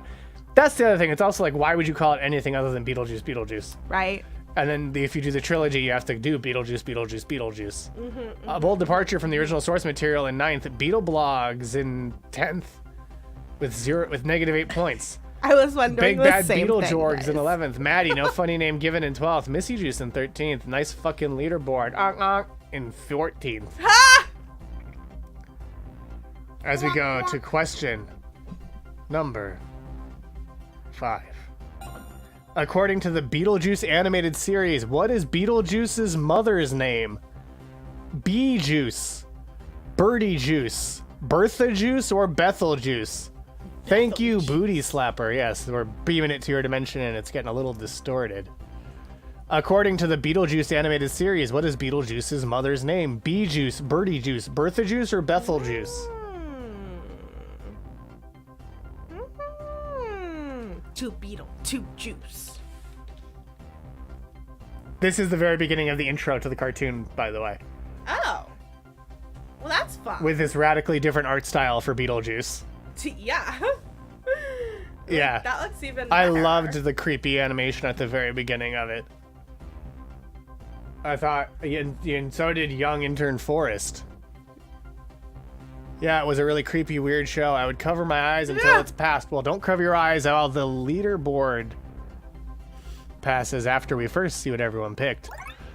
S1: That's the other thing. It's also like, why would you call it anything other than Beetlejuice?
S6: Right.
S1: And then if you do the trilogy, you have to do Beetlejuice. A bold departure from the original source material in ninth, Beetleblogs in 10th with negative 8 points.
S6: I was wondering
S1: Big Bad
S6: same
S1: Beetlejuice
S6: thing,
S1: in 11th. Maddie, no funny name given in 12th. Missy Juice in 13th. Nice fucking leaderboard. In 14th. As we go to question number 5. According to the Beetlejuice animated series, what is Beetlejuice's mother's name? Bee Juice, Birdie Juice, Bertha Juice, or Bethel Juice? Thank you, Booty Slapper. Yes, we're beaming it to your dimension and it's getting a little distorted. According to the Beetlejuice animated series, what is Beetlejuice's mother's name? Bee-Juice, Birdie Juice, Bertha Juice, or Bethel Juice?
S6: Two Beetle, two Juice.
S1: This is the very beginning of the intro to the cartoon, by the way.
S6: Oh. Well, that's fun.
S1: With this radically different art style for Beetlejuice.
S6: Yeah.
S1: Yeah.
S6: That looks even
S1: I
S6: better.
S1: loved the creepy animation at the very beginning of it. I thought, and so did young intern Forrest. Yeah, it was a really creepy, weird show. I would cover my eyes until it's passed. Well, don't cover your eyes while the leaderboard passes after we first see what everyone picked.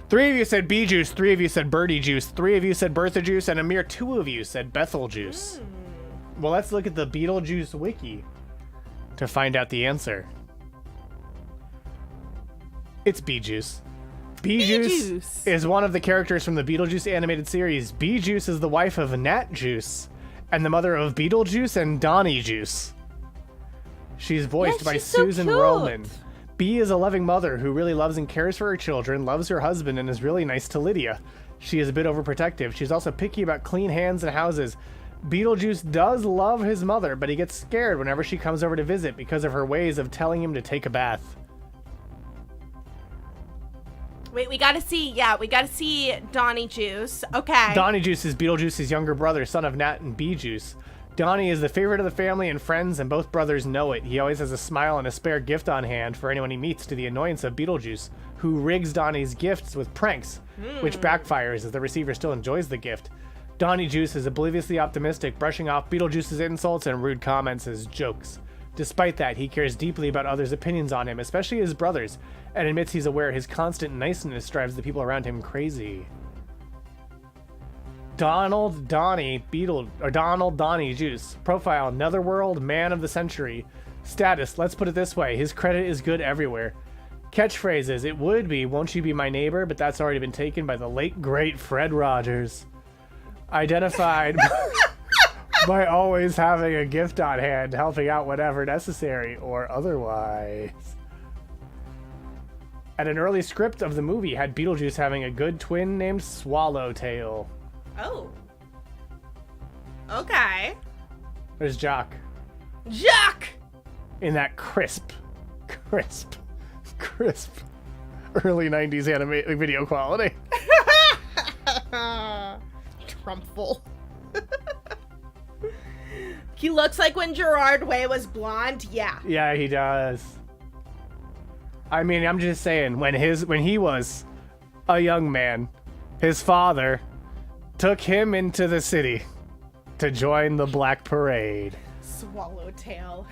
S1: 3 of you said Bee Juice, 3 of you said Birdie Juice, 3 of you said Bertha Juice, and a mere 2 of you said Bethel Juice. Well, let's look at the Beetlejuice wiki to find out the answer. It's Bee Juice. Bee Juice is one of the characters from the Beetlejuice animated series. Bee Juice is the wife of Nat Juice and the mother of Beetlejuice and Donnie Juice. She's voiced by Susan Roman. Bee is a loving mother who really loves and cares for her children, loves her husband, and is really nice to Lydia. She is a bit overprotective. She's also picky about clean hands and houses. Beetlejuice does love his mother, but he gets scared whenever she comes over to visit because of her ways of telling him to take a bath.
S6: Wait, we gotta see Donnie Juice. Okay.
S1: Donnie Juice is Beetlejuice's younger brother, son of Nat and Bee Juice. Donnie is the favorite of the family and friends, and both brothers know it. He always has a smile and a spare gift on hand for anyone he meets, to the annoyance of Beetlejuice, who rigs Donnie's gifts with pranks, which backfires as the receiver still enjoys the gift. Donnie Juice is obliviously optimistic, brushing off Beetlejuice's insults and rude comments as jokes. Despite that, he cares deeply about others' opinions on him, especially his brothers, and admits he's aware his constant niceness drives the people around him crazy. Donald Donnie Juice. Profile, Netherworld, Man of the Century. Status, let's put it this way, his credit is good everywhere. Catchphrases, it would be, won't you be my neighbor, but that's already been taken by the late, great Fred Rogers. Identified by always having a gift on hand, helping out whenever necessary or otherwise. And an early script of the movie had Beetlejuice having a good twin named Swallowtail.
S6: Oh. Okay.
S1: There's Jock.
S6: Jock!
S1: In that crisp early 90s anime video quality.
S6: Trumpful. He looks like when Gerard Way was blonde. Yeah.
S1: Yeah, he does. I mean, I'm just saying, when he was a young man, his father took him into the city to join the Black Parade.
S6: Swallowtail.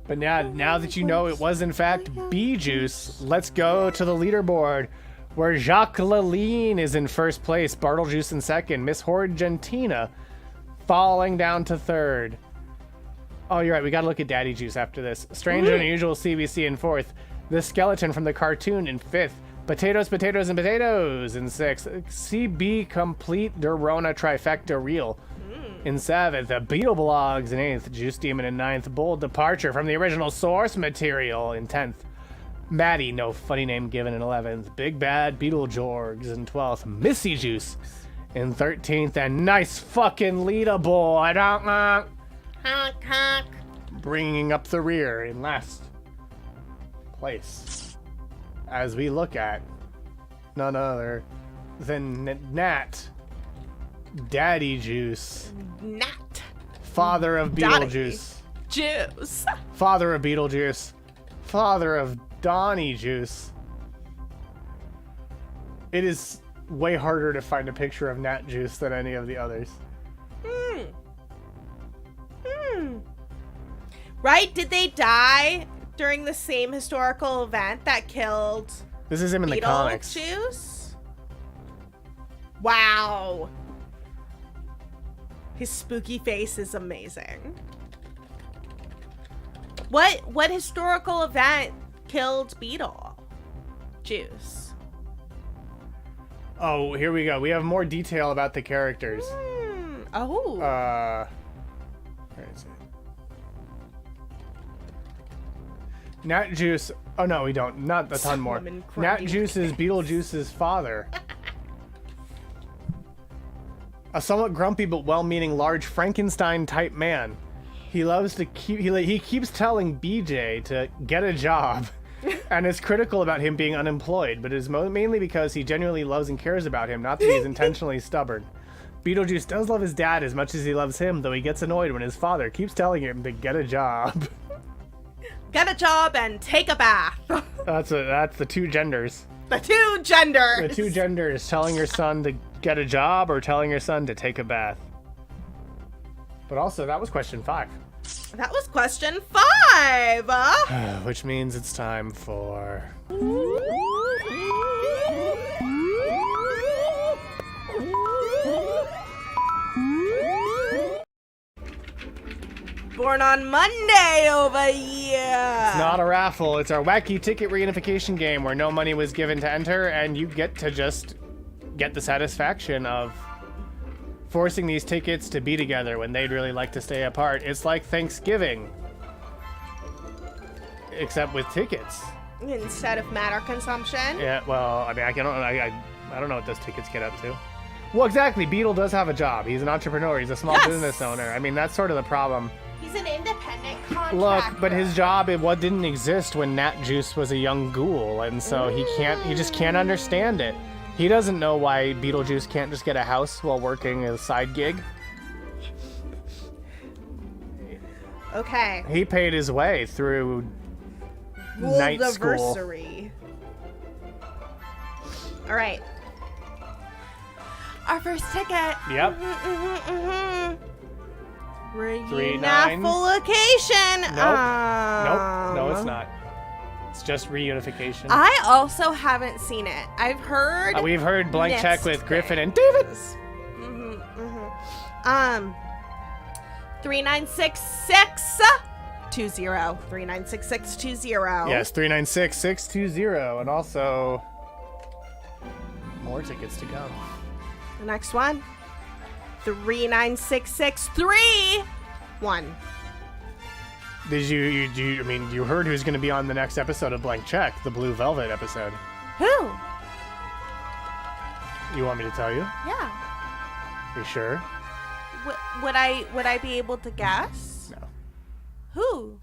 S1: But now that you know it was in fact Bee Juice, let's go to the leaderboard, where Jacques Laline is in first place, Bartlejuice in second, Miss Horgentina falling down to third. Oh, you're right, we gotta look at Daddy Juice after this. Strange and Unusual CBC in fourth, The Skeleton from the Cartoon in fifth, Potatoes, Potatoes, and Potatoes in sixth, CB Complete Dorona Trifecta Reel in seventh, Beetle Blogs in eighth, Juice Demon in ninth, Bold Departure from the original source material in 10th, Maddie, no funny name given, in 11th, Big Bad Beetlejuice in 12th, Missy Juice in 13th, and nice fucking leaderboard, honk, honk, bringing up the rear in last place, as we look at none other than Nat Daddy Juice.
S6: Nat.
S1: Father of Beetlejuice.
S6: Juice.
S1: Father of Beetlejuice. Father of Donnie Juice. It is way harder to find a picture of Nat Juice than any of the others.
S6: Right? Did they die during the same historical event that killed
S1: This is him in the comics.
S6: Beetlejuice? Wow. His spooky face is amazing. What historical event killed Beetlejuice?
S1: Oh, here we go. We have more detail about the characters.
S6: Oh.
S1: Where is it? Nat Juice Oh no, we don't. Not a ton more.
S6: Woman
S1: Nat
S6: crying.
S1: Juice is Beetlejuice's father. A somewhat grumpy but well-meaning large Frankenstein-type man. He loves to keep. He keeps telling BJ to get a job, and is critical about him being unemployed. But it is mainly because he genuinely loves and cares about him, not that he's intentionally stubborn. Beetlejuice does love his dad as much as he loves him, though he gets annoyed when his father keeps telling him to get a job.
S6: Get a job and take a bath.
S1: That's the two genders.
S6: The two genders.
S1: The two genders, telling your son to get a job or telling your son to take a bath. But also, that was question 5.
S6: That was question 5.
S1: Which means it's time for...
S6: Born on Monday over here.
S1: It's not a raffle, it's our wacky ticket reunification game where no money was given to enter, and you get to just get the satisfaction of forcing these tickets to be together when they'd really like to stay apart. It's like Thanksgiving, except with tickets.
S6: Instead of matter consumption.
S1: Yeah, well, I mean, I don't know what those tickets get up to. Well, exactly. Beetle does have a job. He's an entrepreneur. He's a small business owner. I mean, that's sort of the problem.
S2: He's an independent contractor.
S1: Look, but his job didn't exist when Nat Juice was a young ghoul, and so he just can't understand it. He doesn't know why Beetlejuice can't just get a house while working a side gig.
S6: Okay.
S1: He paid his way through night school.
S6: All right. Our first ticket.
S1: Yep.
S6: Reunification.
S1: Nope. No, it's not. It's just reunification.
S6: I also haven't seen it. I've heard.
S1: We've heard Blank Check with
S6: mixed
S1: Griffin and David.
S6: 396620. 396620.
S1: Yes, 396620, and also more tickets to go.
S6: The next one. 396631.
S1: Did you heard who's going to be on the next episode of Blank Check, the Blue Velvet episode?
S6: Who?
S1: You want me to tell you?
S6: Yeah.
S1: You sure?
S6: Would I be able to guess?
S1: No.
S6: Who?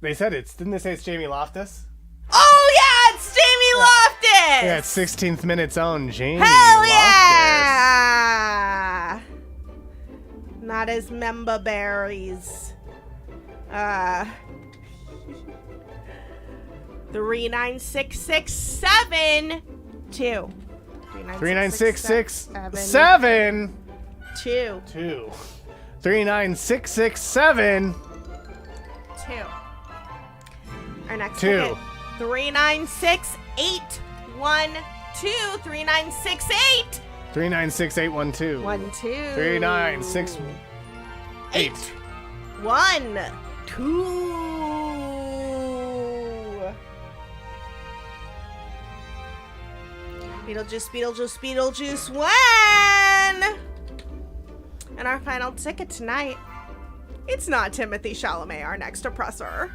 S1: They said didn't they say it's Jamie Loftus?
S6: Oh yeah, it's Jamie Loftus.
S1: Yeah, it's 16th Minute's own Jamie
S6: Hell
S1: Loftus.
S6: yeah! Not as member berries. 39667 2.
S1: 39667
S6: 2.
S1: 39667
S6: 2. Our next
S1: 2.
S6: ticket. 396812. 3968
S1: 396812
S6: 1 2
S1: 3968
S6: 1 2. Beetlejuice 1. And our final ticket tonight. It's not Timothy Chalamet, our next oppressor.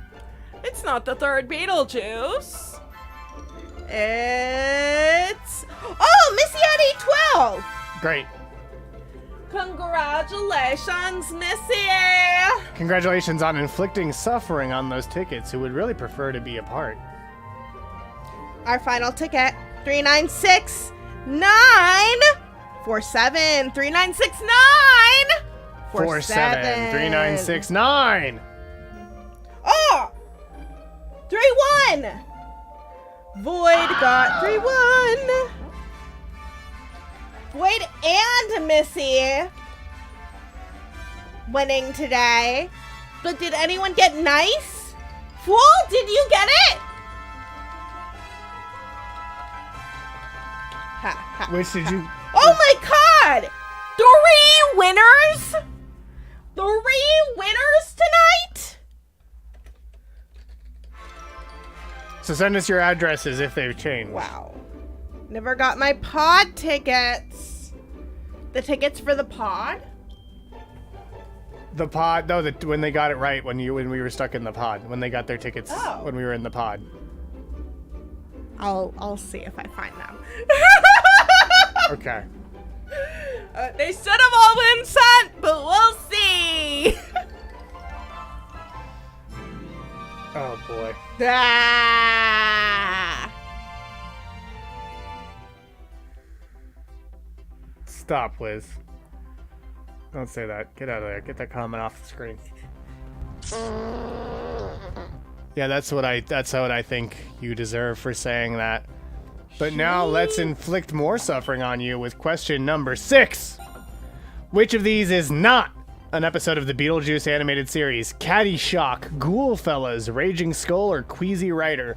S6: It's not the third Beetlejuice. It's Missy at 812.
S1: Great.
S6: Congratulations, Missy.
S1: Congratulations on inflicting suffering on those tickets who would really prefer to be apart.
S6: Our final ticket, 396947. 3969
S1: 47 3969
S6: Oh! 3-1. Void got 3-1. Void and Missy winning today. But did anyone get nice? Fool, did you get it? Ha, ha,
S1: Which did you...
S6: Oh my god! 3 winners? 3 winners tonight?
S1: So send us your addresses if they've changed.
S6: Wow. Never got my pod tickets. The tickets for the pod?
S1: The pod, no, when they got it right, when we were stuck in the pod, when they got their tickets, when we were in the pod.
S6: I'll see if I find them.
S1: Okay.
S6: They should have all been sent, but we'll see.
S1: Oh boy.
S6: Ah.
S1: Stop, Liz. Don't say that. Get out of there. Get that comment off the screen. Yeah, that's what I think you deserve for saying that. But now let's inflict more suffering on you with question number 6. Which of these is not an episode of the Beetlejuice animated series? Caddyshack, Ghoulfellas, Raging Skull, or Queasy Rider?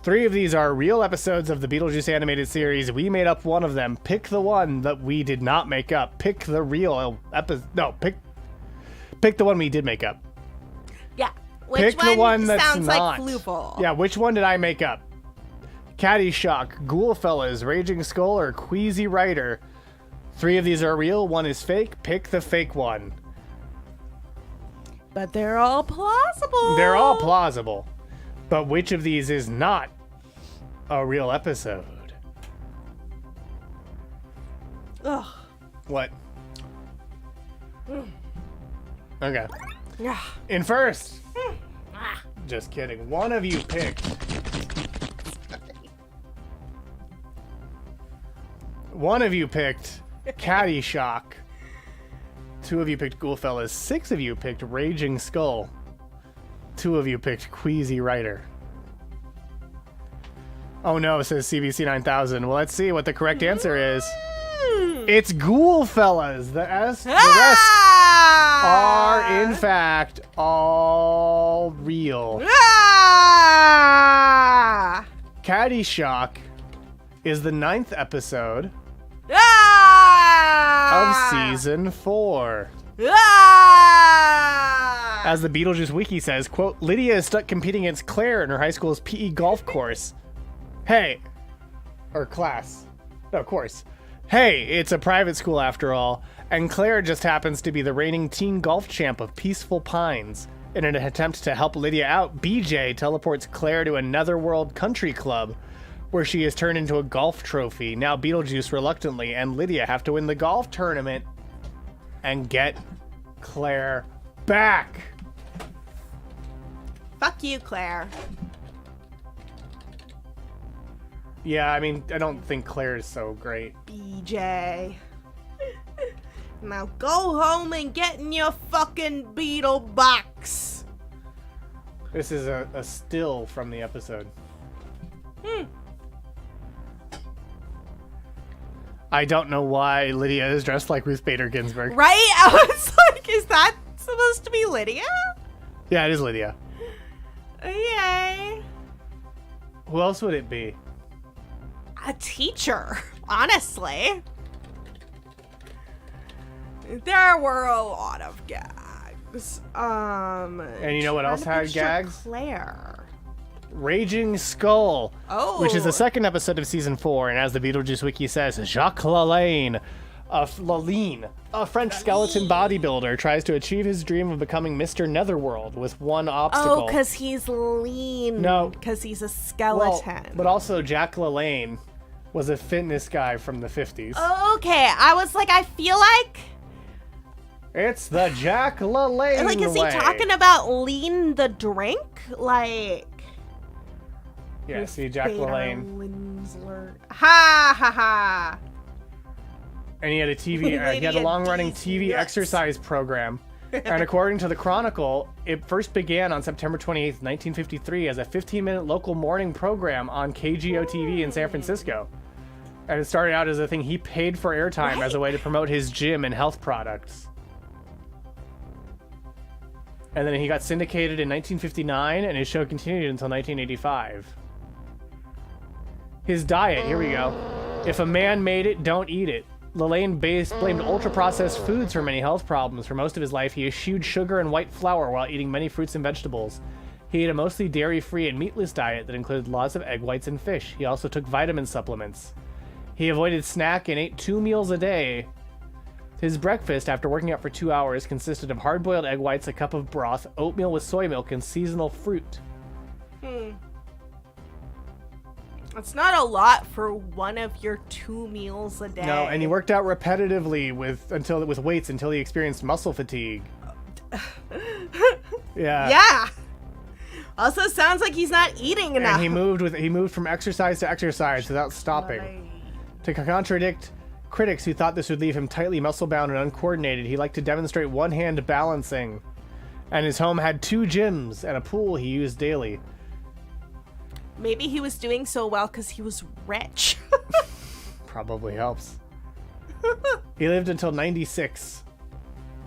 S1: 3 of these are real episodes of the Beetlejuice animated series. We made up one of them. Pick the one that we did not make up. Pick the real episode. No, pick the one we did make up.
S6: Yeah. Which
S1: Pick the one that's
S6: sounds
S1: not.
S6: like Fluval?
S1: Yeah, which one did I make up? Caddyshack, Ghoulfellas, Raging Skull, or Queasy Rider? 3 of these are real. 1 is fake. Pick the fake one.
S6: But they're all plausible.
S1: They're all plausible. But which of these is not a real episode?
S6: Ugh.
S1: What? Okay.
S6: Yeah.
S1: In first. Just kidding. One of you picked. One of you picked Caddyshack. 2 of you picked Ghoulfellas. 6 of you picked Raging Skull. 2 of you picked Queasy Rider. Oh no, says CBC 9000. Well, let's see what the correct answer is. It's Ghoulfellas. The rest are, in fact, all real. Caddyshack is the 9th episode of season 4. As the Beetlejuice wiki says, quote, Lydia is stuck competing against Claire in her high school's PE golf course. Hey. Or class. No, course. Hey, it's a private school after all, and Claire just happens to be the reigning teen golf champ of Peaceful Pines. In an attempt to help Lydia out, BJ teleports Claire to a netherworld country club, where she is turned into a golf trophy. Now Beetlejuice reluctantly and Lydia have to win the golf tournament and get Claire back.
S6: Fuck you, Claire.
S1: Yeah, I mean, I don't think Claire is so great.
S6: BJ. Now go home and get in your fucking beetle box.
S1: This is a still from the episode. I don't know why Lydia is dressed like Ruth Bader Ginsburg.
S6: Right? I was like, is that supposed to be Lydia?
S1: Yeah, it is Lydia.
S6: Yay.
S1: Who else would it be?
S6: A teacher, honestly. There were a lot of gags.
S1: And you know what else had gags?
S6: Claire.
S1: Raging Skull, which is the 2nd episode of season 4, and as the Beetlejuice wiki says, Jacques Lalanne, a French skeleton bodybuilder, tries to achieve his dream of becoming Mr. Netherworld with one obstacle.
S6: Oh, because he's lean.
S1: No.
S6: Because he's a skeleton.
S1: Well, but also Jacques Lalanne was a fitness guy from the 50s.
S6: Okay, I was like, I feel like...
S1: It's the Jacques Lalanne
S6: Like, is he talking about lean the drink? Like...
S1: Yeah, see, Jacques Lalanne.
S6: Ha ha ha!
S1: And he had a he had a long-running TV exercise program. And according to the Chronicle, it first began on September 28th, 1953 as a 15-minute local morning program on KGO-TV in San Francisco. And it started out as a thing he paid for airtime as a way to promote his gym and health products. And then he got syndicated in 1959, and his show continued until 1985. His diet, here we go. If a man made it, don't eat it. Lalanne blamed ultra-processed foods for many health problems. For most of his life, he eschewed sugar and white flour while eating many fruits and vegetables. He ate a mostly dairy-free and meatless diet that included lots of egg whites and fish. He also took vitamin supplements. He avoided snack and ate 2 meals a day. His breakfast, after working out for 2 hours, consisted of hard-boiled egg whites, a cup of broth, oatmeal with soy milk, and seasonal fruit.
S6: It's not a lot for one of your 2 meals a day.
S1: No, and he worked out repetitively with weights until he experienced muscle fatigue. Yeah.
S6: Yeah. Also sounds like he's not eating enough.
S1: And he moved from exercise to exercise without stopping. To contradict critics who thought this would leave him tightly muscle-bound and uncoordinated, he liked to demonstrate one-hand balancing. And his home had 2 gyms and a pool he used daily.
S6: Maybe he was doing so well because he was rich.
S1: Probably helps. He lived until 96.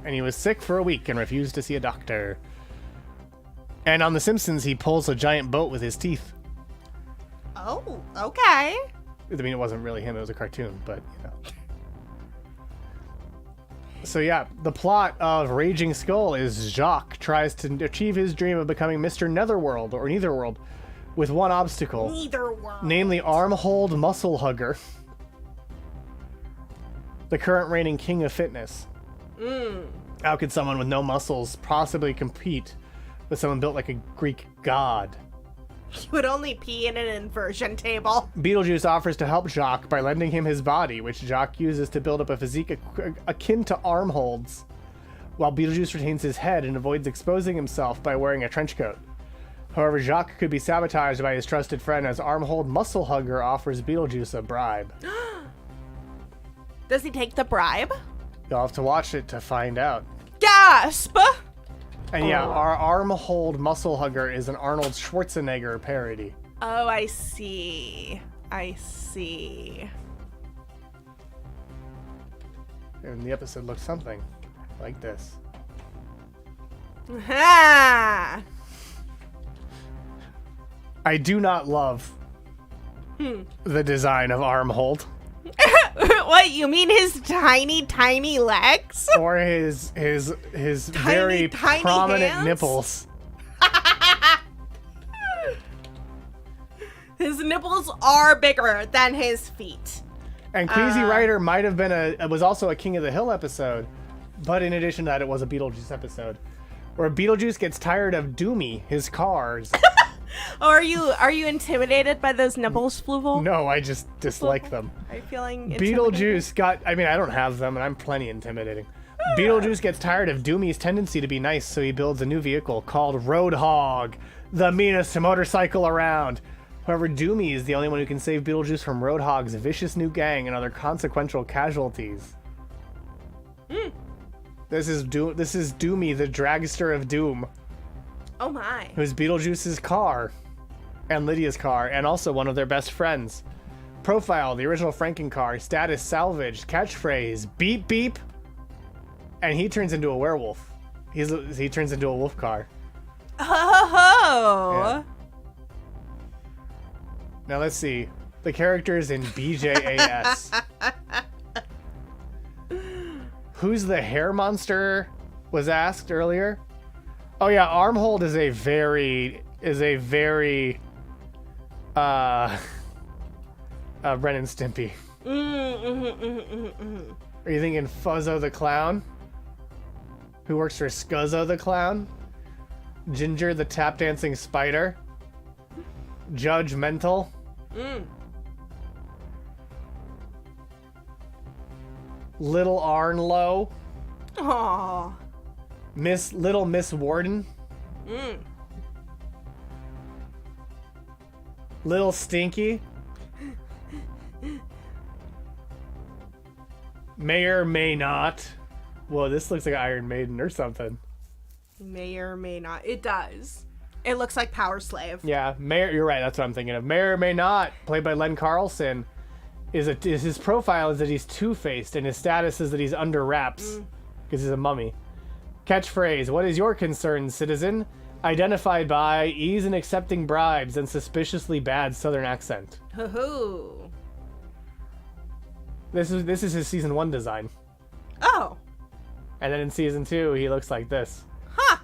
S1: And he was sick for a week and refused to see a doctor. And on The Simpsons, he pulls a giant boat with his teeth.
S6: Oh, okay.
S1: I mean, it wasn't really him, it was a cartoon, but, you know. So yeah, the plot of Raging Skull is Jacques tries to achieve his dream of becoming Mr. Netherworld, or Neitherworld, with one obstacle.
S6: Neitherworld.
S1: Namely Armhold Muscle Hugger. The current reigning king of fitness. How could someone with no muscles possibly compete with someone built like a Greek god?
S6: He would only pee in an inversion table.
S1: Beetlejuice offers to help Jacques by lending him his body, which Jacques uses to build up a physique akin to Armhold's, while Beetlejuice retains his head and avoids exposing himself by wearing a trench coat. However, Jacques could be sabotaged by his trusted friend as Armhold Muscle Hugger offers Beetlejuice a bribe.
S6: Does he take the bribe?
S1: You'll have to watch it to find out.
S6: Gasp!
S1: And yeah, our Armhold Muscle Hugger is an Arnold Schwarzenegger parody.
S6: Oh, I see. I see.
S1: And the episode looks something like this.
S6: Ha!
S1: I do not love the design of Armhold.
S6: What, you mean his tiny, tiny legs?
S1: Or his very
S6: tiny
S1: prominent
S6: hands?
S1: nipples.
S6: His nipples are bigger than his feet.
S1: And Queasy Rider might have been was also a King of the Hill episode, but in addition to that, it was a Beetlejuice episode, where Beetlejuice gets tired of Doomy, his cars.
S6: Oh, are you intimidated by those nipples, Fluval?
S1: No, I just dislike them.
S6: Are you feeling intimidated?
S1: Beetlejuice I don't have them, and I'm plenty intimidating. Beetlejuice gets tired of Doomy's tendency to be nice, so he builds a new vehicle called Roadhog, the meanest motorcycle around. However, Doomy is the only one who can save Beetlejuice from Roadhog's vicious new gang and other consequential casualties. This is Doomy, the dragster of Doom.
S6: Oh my.
S1: Who's Beetlejuice's car, and Lydia's car, and also one of their best friends. Profile, the original Franken car. Status, salvaged. Catchphrase, beep beep. And he turns into a werewolf. He turns into a wolf car.
S6: Oh.
S1: Yeah. Now let's see. The characters in BJAS. Who's the hair monster was asked earlier. Oh yeah, Armhold is a very Ren and Stimpy. Are you thinking Fuzzo the Clown? Who works for Scuzzo the Clown? Ginger the tap dancing spider? Judgmental? Little Arnlow?
S6: Aww.
S1: Little Miss Warden? Little Stinky? May or may not. Whoa, this looks like Iron Maiden or something.
S6: May or may not. It does. It looks like Power Slave.
S1: Yeah, you're right, that's what I'm thinking of. May or may not, played by Len Carlson, is his profile is that he's two-faced, and his status is that he's under wraps, because he's a mummy. Catchphrase, what is your concern, citizen? Identified by ease in accepting bribes and suspiciously bad southern accent.
S6: Hoo-hoo.
S1: This is his season 1 design.
S6: Oh.
S1: And then in season 2, he looks like this.
S6: Huh.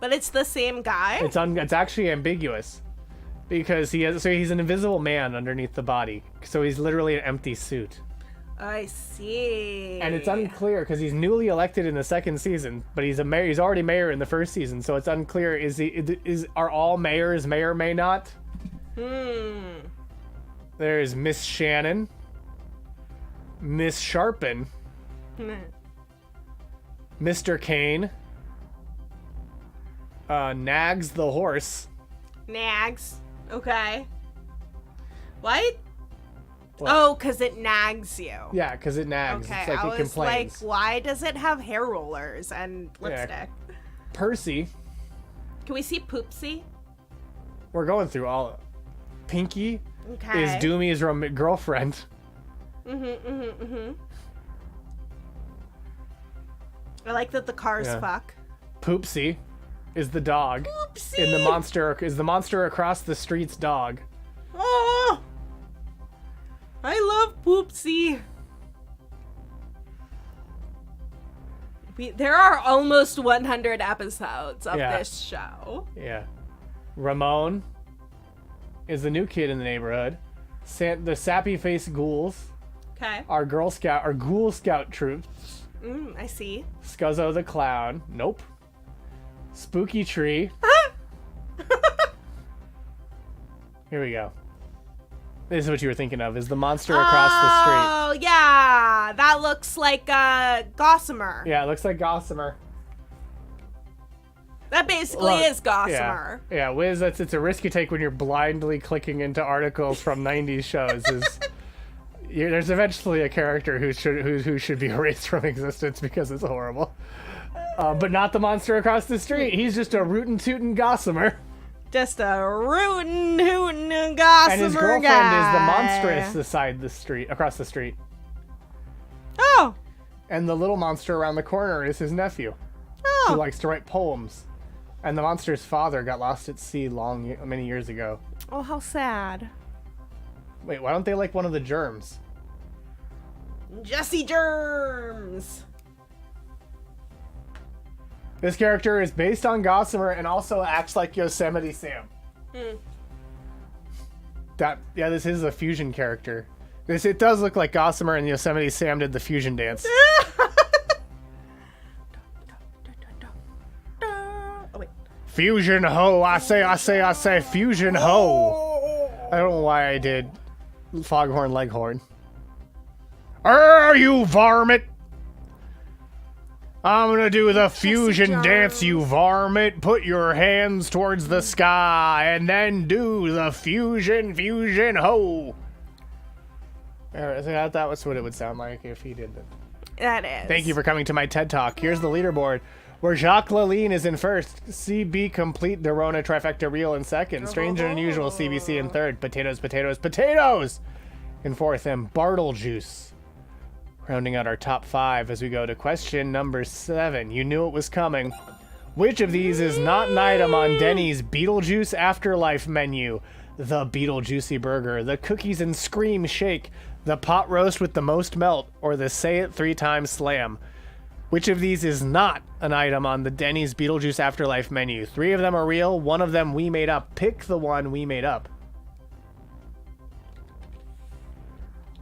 S6: But it's the same guy?
S1: It's actually ambiguous. Because he's an invisible man underneath the body. So he's literally an empty suit.
S6: I see.
S1: And it's unclear because he's newly elected in the second season, but he's a mayor. He's already mayor in the first season, so it's unclear. Are all mayors may or may not? There's Miss Shannon, Miss Sharpen, Mr. Kane, Nags the horse.
S6: Nags. Okay. What?
S1: What?
S6: Oh, because it nags you.
S1: Yeah, because it nags.
S6: Okay,
S1: It's like
S6: I
S1: it
S6: was
S1: complains.
S6: like, why does it have hair rollers and lipstick?
S1: Percy.
S6: Can we see Poopsie?
S1: We're going through all. Pinky
S6: Okay.
S1: is Doomy's girlfriend.
S6: I like that the cars
S1: Yeah.
S6: fuck.
S1: Poopsie is the dog.
S6: Poopsie!
S1: In the monster across the street's dog.
S6: Oh! I love Poopsie. There are almost 100 episodes of
S1: Yeah.
S6: this show.
S1: Yeah. Ramon is the new kid in the neighborhood. The sappy faced ghouls
S6: Okay.
S1: are Ghoul Scout troops.
S6: I see.
S1: Scuzzo the clown. Nope. Spooky tree. Here we go. This is what you were thinking of, is the monster across the street.
S6: Oh, yeah. That looks like Gossamer.
S1: Yeah, it looks like Gossamer.
S6: That basically is Gossamer.
S1: Yeah, Wiz, it's a risk you take when you're blindly clicking into articles from 90s shows. There's eventually a character who should be erased from existence because it's horrible. But not the monster across the street. He's just a rootin' tootin' Gossamer.
S6: Just a rootin' hootin' Gossamer
S1: And his girlfriend
S6: guy.
S1: is the monstrous across the street.
S6: Oh.
S1: And the little monster around the corner is his nephew, who likes to write poems. And the monster's father got lost at sea many years ago.
S6: Oh, how sad.
S1: Wait, why don't they like one of the germs?
S6: Jesse Germs.
S1: This character is based on Gossamer and also acts like Yosemite Sam. This is a fusion character. It does look like Gossamer and Yosemite Sam did the fusion dance.
S6: Oh, wait.
S1: Fusion ho! I say, fusion ho! I don't know why I did Foghorn Leghorn. You varmint! I'm gonna do the fusion dance, you varmint. Put your hands towards the sky and then do the fusion ho! That was what it would sound like if he did it.
S6: That is.
S1: Thank you for coming to my TED Talk. Here's the leaderboard, where Jacques Laline is in first, CB Complete Dorona Trifecta Real in second, Strange and Unusual CBC in third, Potatoes in fourth, and Beetlejuice rounding out our top 5 as we go to question number 7. You knew it was coming. Which of these is not an item on Denny's Beetlejuice Afterlife menu? The Beetlejuicy Burger, the Cookies and Scream Shake, the Pot Roast with the Most Melt, or the Say It 3 Times Slam? Which of these is not an item on the Denny's Beetlejuice Afterlife menu? 3 of them are real, 1 of them we made up. Pick the one we made up.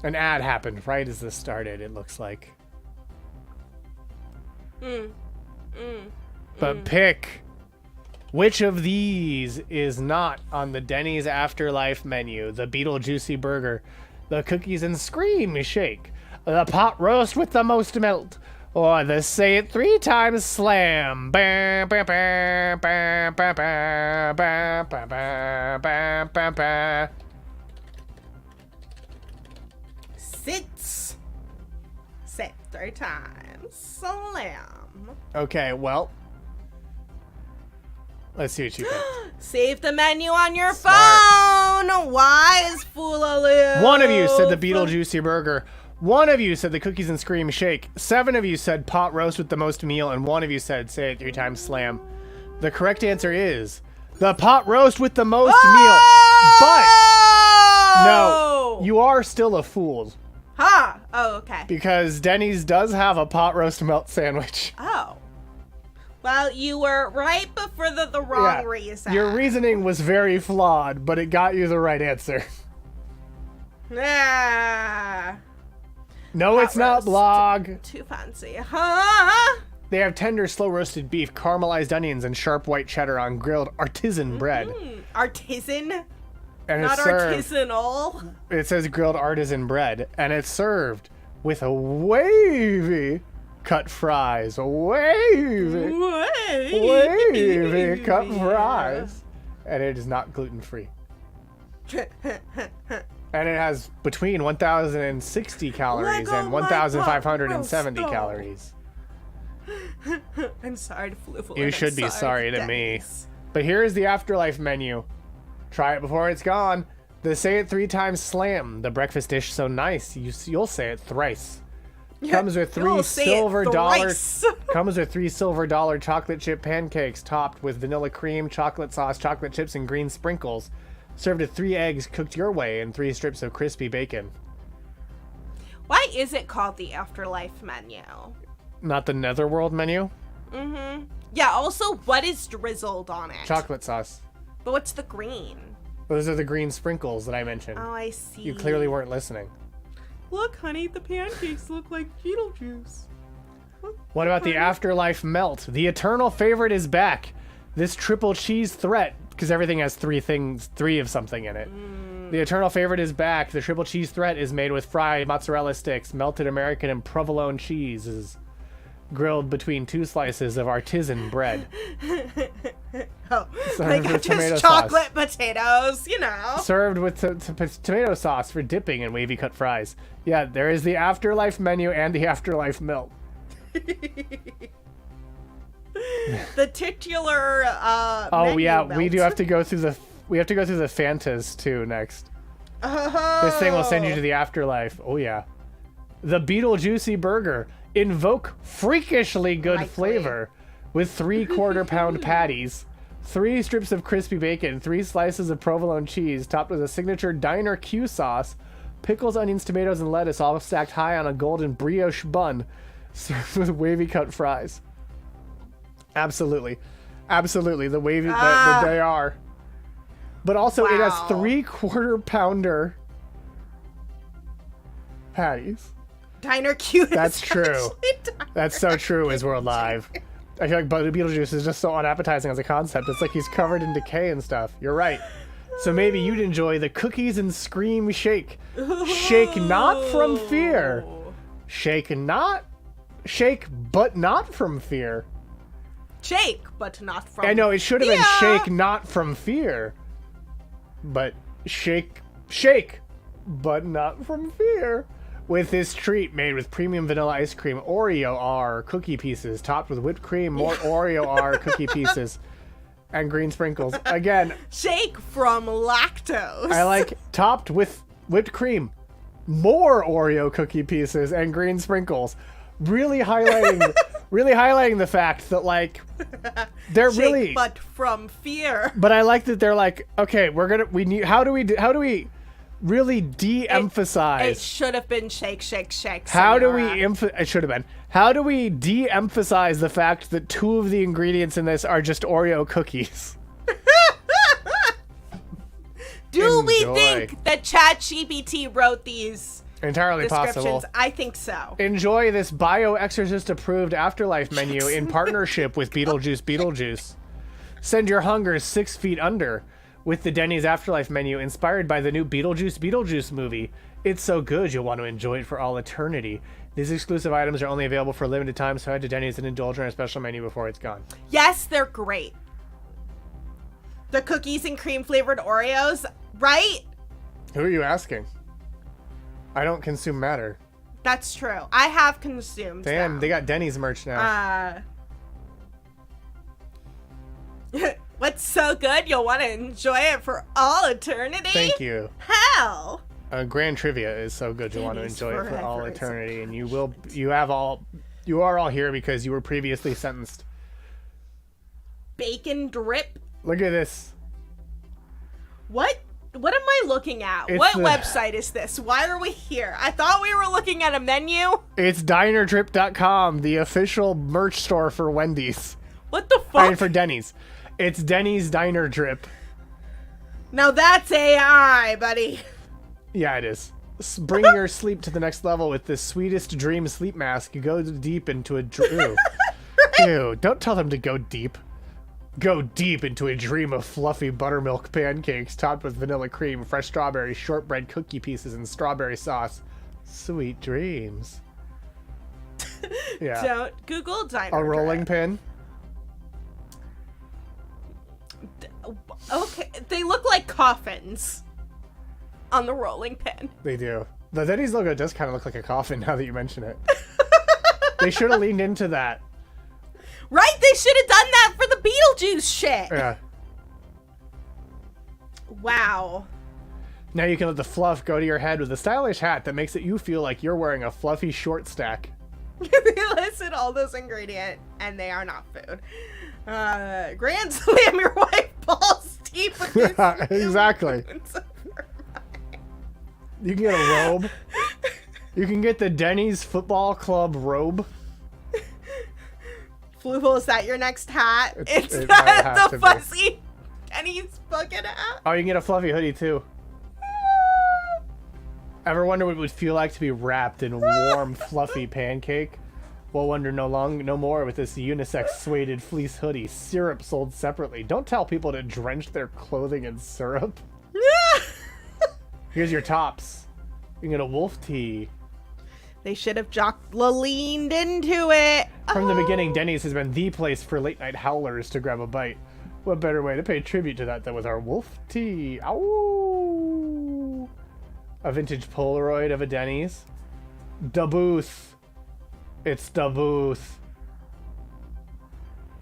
S1: An ad happened right as this started, it looks like. But pick which of these is not on the Denny's Afterlife menu? The Beetlejuicy Burger, the Cookies and Scream Shake, the Pot Roast with the Most Melt, or the Say It 3 Times Slam. Ba, ba, ba, ba, ba, ba, ba, ba, ba, ba, ba, ba.
S6: Sit 3 times. Slam.
S1: Okay, well, let's see what you think.
S6: Save the menu on your phone. Why is Fluval?
S1: 1 of you said the Beetlejuicy Burger. 1 of you said the Cookies and Scream Shake. 7 of you said Pot Roast with the Most Meal, and 1 of you said Say It 3 Times Slam. The correct answer is the Pot Roast with the Most Meal. But no, you are still a fool.
S6: Huh. Oh, okay.
S1: Because Denny's does have a pot roast melt sandwich.
S6: Oh. Well, you were right, but for the wrong reason.
S1: Your reasoning was very flawed, but it got you the right answer.
S6: Yeah.
S1: No, it's not
S6: roast.
S1: blog.
S6: Too fancy. Huh?
S1: They have tender, slow-roasted beef, caramelized onions, and sharp white cheddar on grilled artisan bread.
S6: Artisan?
S1: And
S6: Not
S1: it's served.
S6: artisanal.
S1: It says grilled artisan bread, and it's served with a wavy cut fries. Wavy cut fries. And it is not gluten-free. And it has between 1,060 calories
S6: Lego
S1: and
S6: my
S1: 1,570
S6: roasto.
S1: calories.
S6: I'm sorry to Fluval.
S1: You should be sorry to me. But here is the afterlife menu. Try it before it's gone. The say it 3 times slam. The breakfast dish so nice. You'll say it thrice. Comes with $3 silver dollar. Comes with $3 silver dollar chocolate chip pancakes topped with vanilla cream, chocolate sauce, chocolate chips, and green sprinkles. Served with 3 eggs cooked your way and 3 strips of crispy bacon.
S6: Why is it called the afterlife menu?
S1: Not the netherworld menu.
S6: Mm-hmm. Yeah, also, what is drizzled on it?
S1: Chocolate sauce.
S6: But what's the green?
S1: Those are the green sprinkles that I mentioned.
S6: Oh, I see.
S1: You clearly weren't listening.
S6: Look, honey, the pancakes look like Beetlejuice.
S1: What about the afterlife melt? The eternal favorite is back. This triple cheese threat, because everything has 3 of something in it. The eternal favorite is back. The triple cheese threat is made with fried mozzarella sticks, melted American and provolone cheeses, grilled between 2 slices of artisan bread.
S6: Oh,
S1: Served
S6: they
S1: with
S6: got
S1: tomato
S6: just
S1: sauce.
S6: chocolate potatoes, you know.
S1: Served with tomato sauce for dipping and wavy cut fries. Yeah, there is the afterlife menu and the afterlife melt.
S6: The titular
S1: Oh
S6: menu
S1: yeah,
S6: melt.
S1: we have to go through the Fantas too next.
S6: Oh.
S1: This thing will send you to the afterlife. Oh yeah. The Beetlejuicy burger. Invoke freakishly good
S6: Likely.
S1: flavor with 3/4 pound patties, 3 strips of crispy bacon, 3 slices of provolone cheese, topped with a signature diner Q sauce, pickles, onions, tomatoes, and lettuce, all stacked high on a golden brioche bun, served with wavy cut fries. Absolutely. Absolutely. The wavy that they are. But also it has
S6: Wow.
S1: 3/4 pounder patties.
S6: Diner Q.
S1: That's true. That's so true, is World Live. I feel like Beetlejuice is just so unappetizing as a concept. It's like he's covered in decay and stuff. You're right. So maybe you'd enjoy the cookies and scream shake. Shake not from fear. Shake but not from fear.
S6: Shake, but not from.
S1: I know, it should have been
S6: Yeah.
S1: shake not from fear. But shake, but not from fear. With this treat made with premium vanilla ice cream, Oreo R cookie pieces, topped with whipped cream, more Oreo R cookie pieces, and green sprinkles. Again,
S6: Shake from lactose.
S1: I like topped with whipped cream, more Oreo cookie pieces, and green sprinkles. Really highlighting the fact that like they're
S6: Shake,
S1: really.
S6: but from fear.
S1: But I like that they're like, okay, how do we really de-emphasize?
S6: It should have been shake, shake, shake.
S1: How do we
S6: Samira.
S1: it should have been. How do we de-emphasize the fact that 2 of the ingredients in this are just Oreo cookies?
S6: Do we
S1: Enjoy.
S6: think that ChatGPT wrote these
S1: Entirely
S6: descriptions?
S1: possible.
S6: I think so.
S1: Enjoy this Bioexorcist approved afterlife menu in partnership with Beetlejuice. Send your hunger 6 feet under with the Denny's afterlife menu inspired by the new Beetlejuice movie. It's so good you'll want to enjoy it for all eternity. These exclusive items are only available for a limited time, so head to Denny's and indulge in a special menu before it's gone.
S6: Yes, they're great. The cookies and cream flavored Oreos, right?
S1: Who are you asking? I don't consume matter.
S6: That's true. I have consumed
S1: Damn,
S6: them.
S1: they got Denny's merch now.
S6: What's so good you'll want to enjoy it for all eternity?
S1: Thank you.
S6: Hell.
S1: Grand Trivia is so good you'll want to
S6: Denny's
S1: enjoy it for all
S6: forever.
S1: eternity, and you are all here because you were previously sentenced.
S6: Bacon drip.
S1: Look at this.
S6: What am I looking at?
S1: It's
S6: What
S1: the-
S6: website is this? Why are we here? I thought we were looking at a menu.
S1: It's dinerdrip.com, the official merch store for Wendy's.
S6: What the fuck?
S1: And for Denny's. It's Denny's Diner Drip.
S6: Now that's AI, buddy.
S1: Yeah, it is. Bring your sleep to the next level with the sweetest dream sleep mask. You go deep into a dream. Ew, don't tell them to go deep. Go deep into a dream of fluffy buttermilk pancakes topped with vanilla cream, fresh strawberries, shortbread cookie pieces, and strawberry sauce. Sweet dreams. Yeah.
S6: Don't Google diner.
S1: A rolling pin.
S6: Okay, they look like coffins on the rolling pin.
S1: They do. The Denny's logo does kind of look like a coffin now that you mention it. They should have leaned into that.
S6: Right? They should have done that for the Beetlejuice shit.
S1: Yeah.
S6: Wow.
S1: Now you can let the fluff go to your head with a stylish hat that makes you feel like you're wearing a fluffy short stack.
S6: They listed all those ingredients, and they are not food. Grand slam your wife balls deep with this.
S1: Exactly. You can get a robe. You can get the Denny's Football Club robe.
S6: Fluval, is that your next hat? It's
S1: it might have
S6: that
S1: to
S6: the
S1: be.
S6: fuzzy Denny's bucket hat?
S1: Oh, you can get a fluffy hoodie too. Ever wonder what it would feel like to be wrapped in warm, fluffy pancake? Well, wonder no more with this unisex suede fleece hoodie. Syrup sold separately. Don't tell people to drench their clothing in syrup. Here's your tops. You can get a wolf tee.
S6: They should have leaned into it.
S1: From the beginning, Denny's has been the place for late night howlers to grab a bite. What better way to pay tribute to that than with our wolf tea? Ow! A vintage Polaroid of a Denny's. Da booth. It's the booth.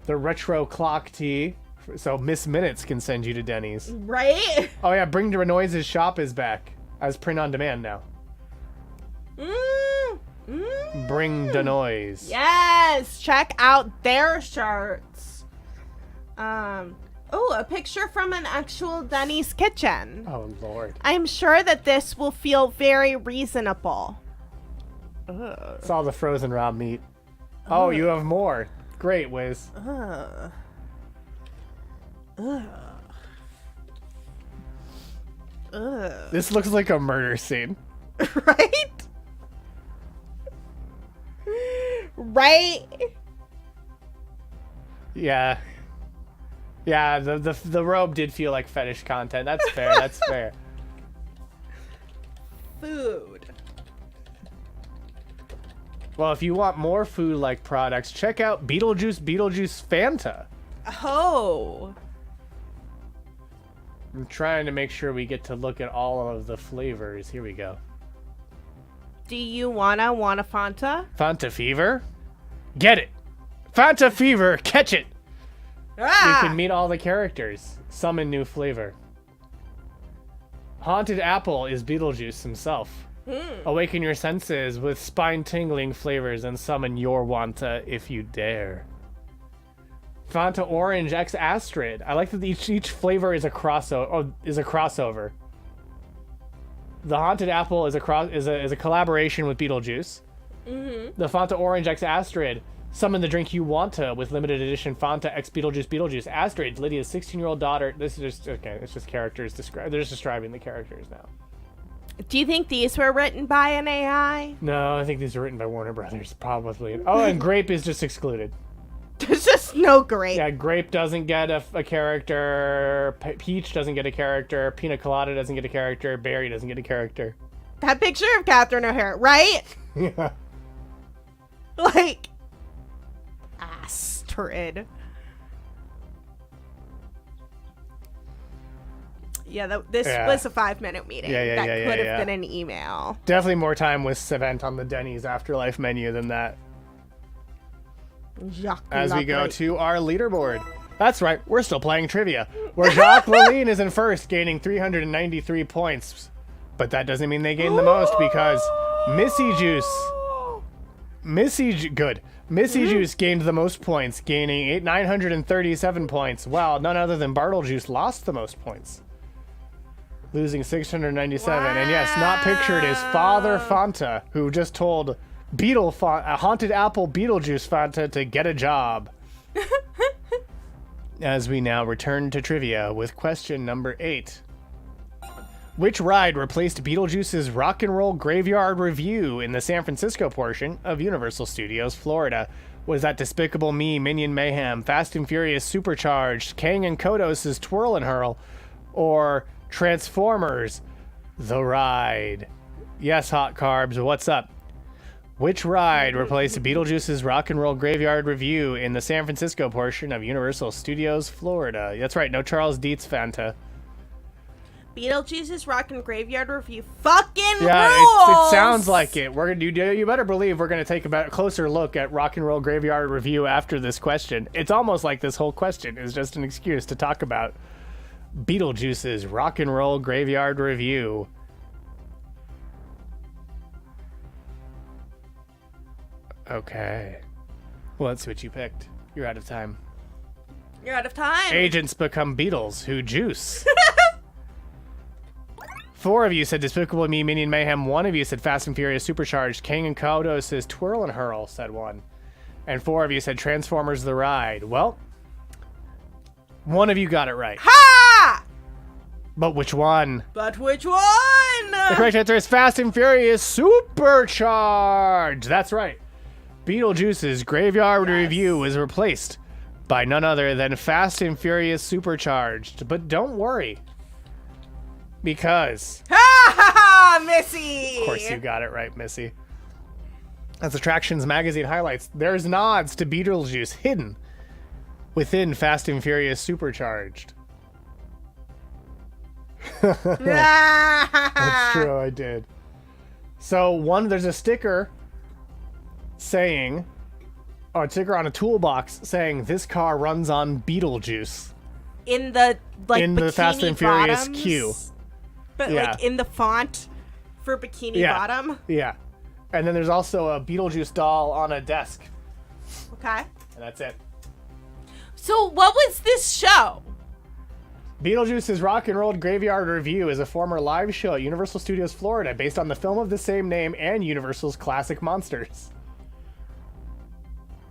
S1: The retro clock tee. So Miss Minutes can send you to Denny's.
S6: Right?
S1: Oh yeah, Bring to Noise's shop is back. As print on demand now. Bring the noise.
S6: Yes, check out their shirts. Oh, a picture from an actual Denny's kitchen.
S1: Oh Lord.
S6: I'm sure that this will feel very reasonable.
S1: It's all the frozen raw meat. Oh, you have more. Great, Wiz. This looks like a murder scene.
S6: Right? Right?
S1: Yeah. Yeah, the robe did feel like fetish content. That's fair. That's fair.
S6: Food.
S1: Well, if you want more food-like products, check out Beetlejuice Fanta.
S6: Oh.
S1: I'm trying to make sure we get to look at all of the flavors. Here we go.
S6: Do you want a Fanta?
S1: Fanta Fever? Get it! Fanta Fever, catch it! You can meet all the characters. Summon new flavor. Haunted Apple is Beetlejuice himself. Awaken your senses with spine-tingling flavors and summon your Wanta if you dare. Fanta Orange X Astrid. I like that each flavor is a crossover. The Haunted Apple is a collaboration with Beetlejuice. The Fanta Orange X Astrid. Summon the drink you want to with limited edition Fanta X Beetlejuice. Astrid, Lydia's 16-year-old daughter. This is just okay. It's just characters they're just describing the characters now.
S6: Do you think these were written by an AI?
S1: No, I think these are written by Warner Brothers, probably. Oh, and Grape is just excluded.
S6: There's just no grape.
S1: Yeah, Grape doesn't get a character. Peach doesn't get a character. Pina Colada doesn't get a character. Berry doesn't get a character.
S6: That picture of Catherine O'Hara, right?
S1: Yeah.
S6: Like, Astrid. Yeah, this was a 5-minute meeting. That could have been an email.
S1: Definitely more time with Savant on the Denny's Afterlife menu than that. As we go to our leaderboard. That's right, we're still playing trivia, where Jacques Laline is in first, gaining 393 points. But that doesn't mean they gain the most, because Missy Juice gained the most points, gaining 937 points, while none other than Bartlejuice lost the most points, losing 697. And yes, not pictured is Father Fanta, who just told a Haunted Apple Beetlejuice Fanta to get a job. As we now return to trivia with question number 8. Which ride replaced Beetlejuice's Rock and Roll Graveyard Revue in the San Francisco portion of Universal Studios Florida? Was that Despicable Me, Minion Mayhem, Fast and Furious Supercharged, Kang and Kodos' Twirl and Hurl, or Transformers The Ride? Yes, Hot Carbs, what's up? Which ride replaced Beetlejuice's Rock and Roll Graveyard Revue in the San Francisco portion of Universal Studios Florida? That's right, no Charles Dietz Fanta.
S6: Beetlejuice's Rock and Graveyard Review fucking rules!
S1: It sounds like it. You better believe we're gonna take a closer look at Rock and Roll Graveyard Review after this question. It's almost like this whole question is just an excuse to talk about Beetlejuice's Rock and Roll Graveyard Review. Okay. Well, let's see what you picked. You're out of time.
S6: You're out of time.
S1: Agents become Beatles who juice. 4 of you said Despicable Me, Minion Mayhem. 1 of you said Fast and Furious Supercharged. Kang and Kodos says Twirl and Hurl, said 1. And 4 of you said Transformers The Ride. Well, 1 of you got it right.
S6: Ha!
S1: But which one?
S6: But which one?
S1: The correct answer is Fast and Furious Supercharged. That's right. Beetlejuice's Graveyard Review was replaced by none other than Fast and Furious Supercharged. But don't worry, because...
S6: Ha ha ha, Missy!
S1: Of course you got it right, Missy. As Attractions Magazine highlights, there's nods to Beetlejuice hidden within Fast and Furious Supercharged. That's true, I did. So, there's a sticker saying, or a sticker on a toolbox saying, this car runs on Beetlejuice.
S6: In the, like,
S1: in the Fast and Furious queue.
S6: But,
S1: Yeah.
S6: like, in the font for Bikini Bottom?
S1: Yeah. And then there's also a Beetlejuice doll on a desk.
S6: Okay.
S1: And that's it.
S6: So, what was this show?
S1: Beetlejuice's Rock and Roll Graveyard Review is a former live show at Universal Studios Florida based on the film of the same name and Universal's classic monsters.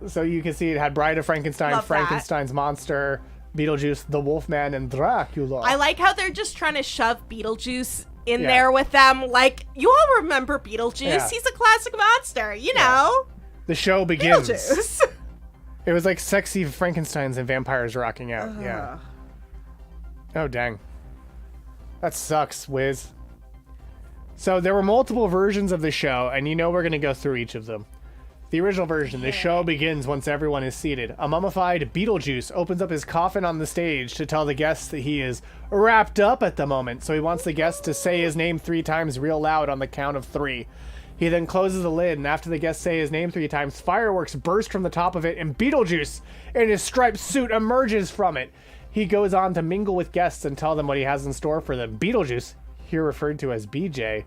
S1: So you can see it had Bride of Frankenstein,
S6: Love that.
S1: Frankenstein's monster, Beetlejuice, the Wolfman, and Dracula.
S6: I like how they're just trying to shove Beetlejuice in
S1: Yeah.
S6: there with them. Like, you all remember Beetlejuice?
S1: Yeah.
S6: He's a classic monster, you know?
S1: The show begins.
S6: Beetlejuice.
S1: It was like sexy Frankensteins and vampires rocking out. Yeah. Oh, dang. That sucks, Wiz. So there were multiple versions of the show, and you know we're going to go through each of them. The original version, the show begins once everyone is seated. A mummified Beetlejuice opens up his coffin on the stage to tell the guests that he is wrapped up at the moment, so he wants the guests to say his name 3 times real loud on the count of 3. He then closes the lid, and after the guests say his name 3 times, fireworks burst from the top of it, and Beetlejuice, in his striped suit, emerges from it. He goes on to mingle with guests and tell them what he has in store for them. Beetlejuice, here referred to as BJ,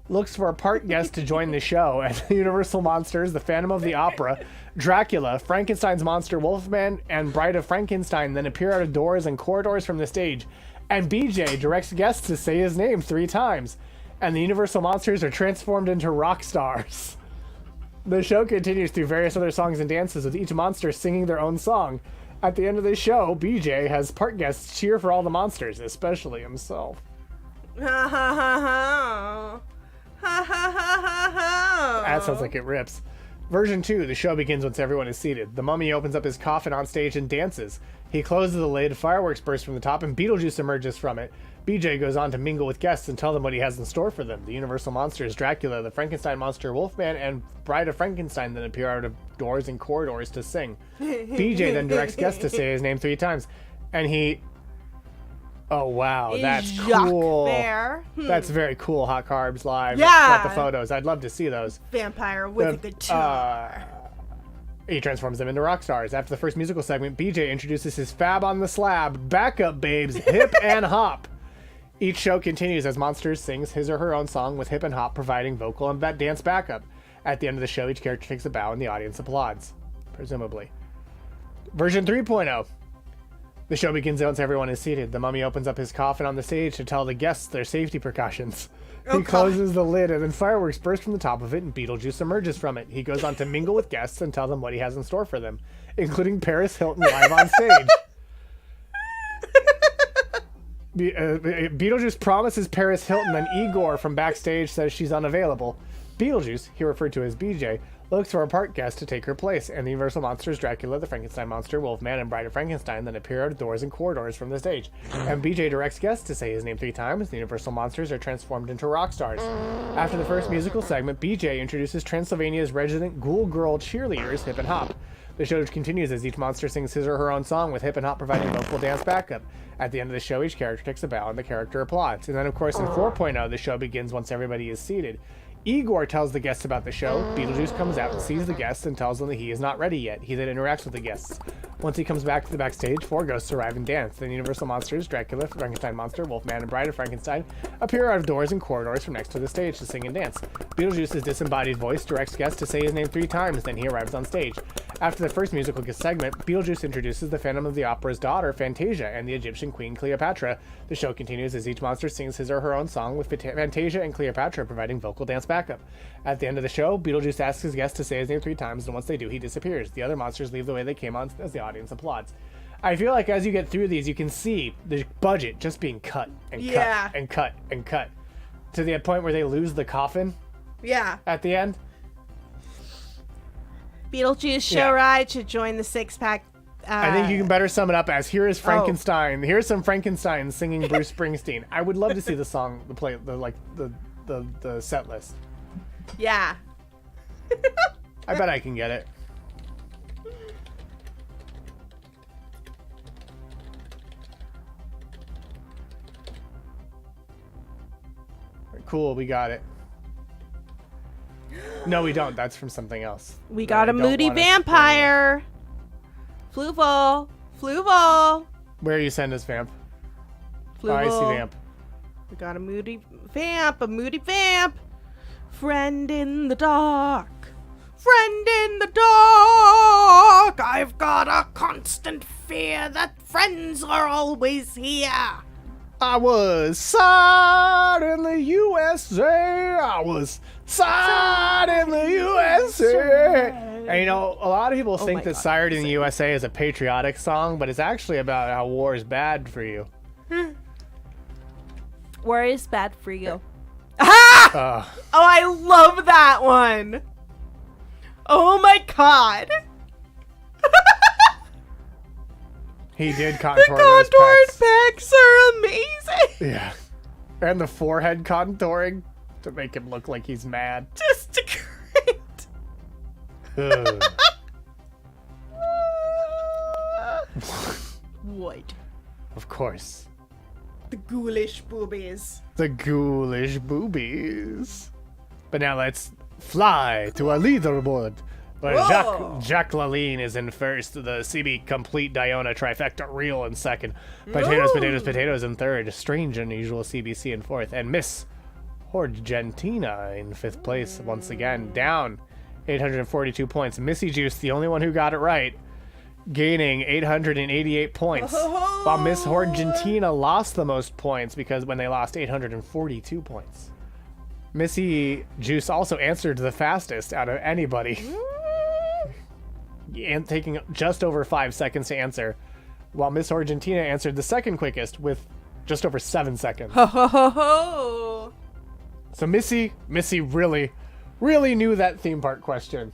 S1: looks for a part guest to join the show, and the Universal monsters, the Phantom of the Opera, Dracula, Frankenstein's monster, Wolfman, and Bride of Frankenstein then appear out of doors and corridors from the stage, and BJ directs guests to say his name 3 times, and the Universal monsters are transformed into rock stars. The show continues through various other songs and dances, with each monster singing their own song. At the end of the show, BJ has part guests cheer for all the monsters, especially himself.
S6: Ha ha ha ha. Ha ha ha ha ha.
S1: That sounds like it rips. Version 2, the show begins once everyone is seated. The mummy opens up his coffin on stage and dances. He closes the lid, fireworks burst from the top, and Beetlejuice emerges from it. BJ goes on to mingle with guests and tell them what he has in store for them. The Universal monsters, Dracula, the Frankenstein monster, Wolfman, and Bride of Frankenstein then appear out of doors and corridors to sing. BJ then directs guests to say his name 3 times. And he... Oh, wow, that's
S6: Jacques
S1: cool.
S6: Bear.
S1: That's very cool, Hot Carbs Live.
S6: Yeah.
S1: Got the photos. I'd love to see those.
S6: Vampire with a guitar.
S1: He transforms them into rock stars. After the first musical segment, BJ introduces his Fab on the Slab, backup babes, Hip and Hop. Each show continues as Monsters sings his or her own song with Hip and Hop providing vocal and dance backup. At the end of the show, each character takes a bow and the audience applauds. Presumably. Version 3.0. The show begins once everyone is seated. The mummy opens up his coffin on the stage to tell the guests their safety precautions. He closes the lid, and then fireworks burst from the top of it, and Beetlejuice emerges from it. He goes on to mingle with guests and tell them what he has in store for them, including Paris Hilton live on stage. Beetlejuice promises Paris Hilton, then Igor from backstage says she's unavailable. Beetlejuice, here referred to as BJ, looks for a part guest to take her place, and the Universal monsters Dracula, the Frankenstein monster, Wolfman, and Bride of Frankenstein then appear out of doors and corridors from the stage. And BJ directs guests to say his name 3 times. The Universal monsters are transformed into rock stars. After the first musical segment, BJ introduces Transylvania's resident ghoul girl cheerleaders, Hip and Hop. The show continues as each monster sings his or her own song, with Hip and Hop providing vocal dance backup. At the end of the show, each character takes a bow and the character applauds. And then, of course, in 4.0, the show begins once everybody is seated. Igor tells the guests about the show. Beetlejuice comes out and sees the guests and tells them that he is not ready yet. He then interacts with the guests. Once he comes back to the backstage, 4 ghosts arrive and dance. The Universal monsters, Dracula, Frankenstein monster, Wolfman, and Bride of Frankenstein, appear out of doors and corridors from next to the stage to sing and dance. Beetlejuice's disembodied voice directs guests to say his name 3 times, then he arrives on stage. After the first musical segment, Beetlejuice introduces the Phantom of the Opera's daughter, Fantasia, and the Egyptian queen, Cleopatra. The show continues as each monster sings his or her own song, with Fantasia and Cleopatra providing vocal dance backup. At the end of the show, Beetlejuice asks his guests to say his name 3 times, and once they do, he disappears. The other monsters leave the way they came on as the audience applauds. I feel like as you get through these, you can see the budget just being cut and cut and cut and cut to the point where they lose the coffin.
S6: Yeah.
S1: At the end.
S6: Beetlejuice show ride should join the 6-pack.
S1: I think you can better sum it up as here is Frankenstein. Here's some Frankenstein singing Bruce Springsteen. I would love to see the song, the set list.
S6: Yeah.
S1: I bet I can get it. Cool, we got it. No, we don't. That's from something else.
S6: We got a moody vampire. Fluval. Fluval.
S1: Where you send us, Vamp?
S6: Fluval.
S1: Oh, I see Vamp.
S6: We got a moody vamp. Friend in the dark. Friend in the dark. I've got a constant fear that friends are always here.
S1: I was signed in the USA. I was signed in the USA. And you know, a lot of people think that Sired in the USA is a patriotic song, but it's actually about how war is bad for you.
S6: War is bad for you. Ah! Oh, I love that one. Oh my god.
S1: He did contour
S6: the
S1: those
S6: contoured
S1: pecs.
S6: pecs are amazing.
S1: Yeah. And the forehead contouring to make him look like he's mad.
S6: Just great. What?
S1: Of course.
S6: The ghoulish boobies.
S1: The ghoulish boobies. But now let's fly to our leaderboard. Where Jacques Laline is in first, the CB Complete Diona Trifecta Real in second, Potatoes in third, Strange Unusual CBC in fourth, and Miss Horgentina in fifth place once again, down 842 points. Missy Juice, the only one who got it right, gaining 888 points, while Miss Horgentina lost the most points because when they lost 842 points. Missy Juice also answered the fastest out of anybody. And taking just over 5 seconds to answer, while Miss Argentina answered the second quickest with just over 7 seconds. So Missy really knew that theme park question.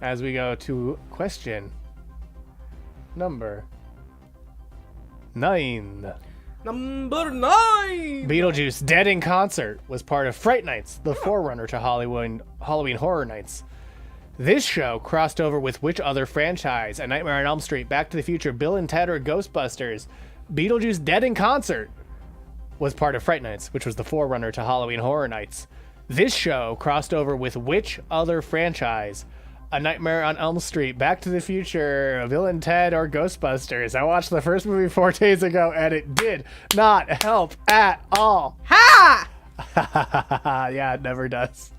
S1: As we go to question number 9.
S6: Number 9!
S1: Beetlejuice Dead in Concert was part of Fright Nights, the forerunner to Halloween Horror Nights. This show crossed over with which other franchise? A Nightmare on Elm Street, Back to the Future, Bill and Ted, or Ghostbusters? Beetlejuice Dead in Concert was part of Fright Nights, which was the forerunner to Halloween Horror Nights. This show crossed over with which other franchise? A Nightmare on Elm Street, Back to the Future, Bill and Ted, or Ghostbusters. I watched the first movie 4 days ago, and it did not help at all.
S6: Ha!
S1: Yeah, it never does.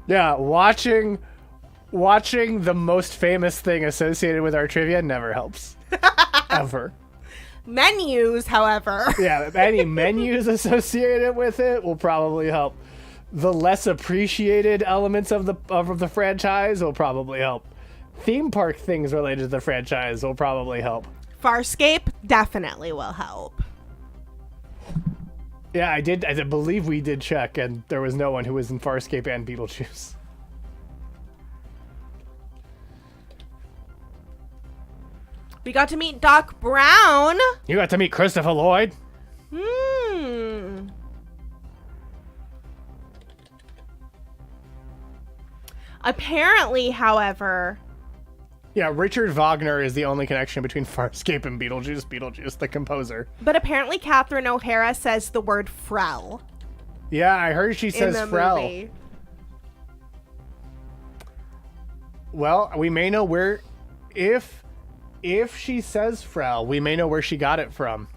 S1: Yeah, watching the most famous thing associated with our trivia never helps. Ever.
S6: Menus, however.
S1: Yeah, any menus associated with it will probably help. The less appreciated elements of the franchise will probably help. theme park things related to the franchise will probably help.
S6: Farscape definitely will help.
S1: Yeah, I believe we did check, and there was no one who was in Farscape and Beetlejuice.
S6: We got to meet Doc Brown.
S1: You got to meet Christopher Lloyd.
S6: Apparently, however...
S1: Yeah, Richard Wagner is the only connection between Farscape and Beetlejuice. Beetlejuice, the composer.
S6: But apparently Catherine O'Hara says the word Frel.
S1: Yeah, I heard she says Frel.
S6: Movie.
S1: Well, we may know where... If she says Frel, we may know where she got it from.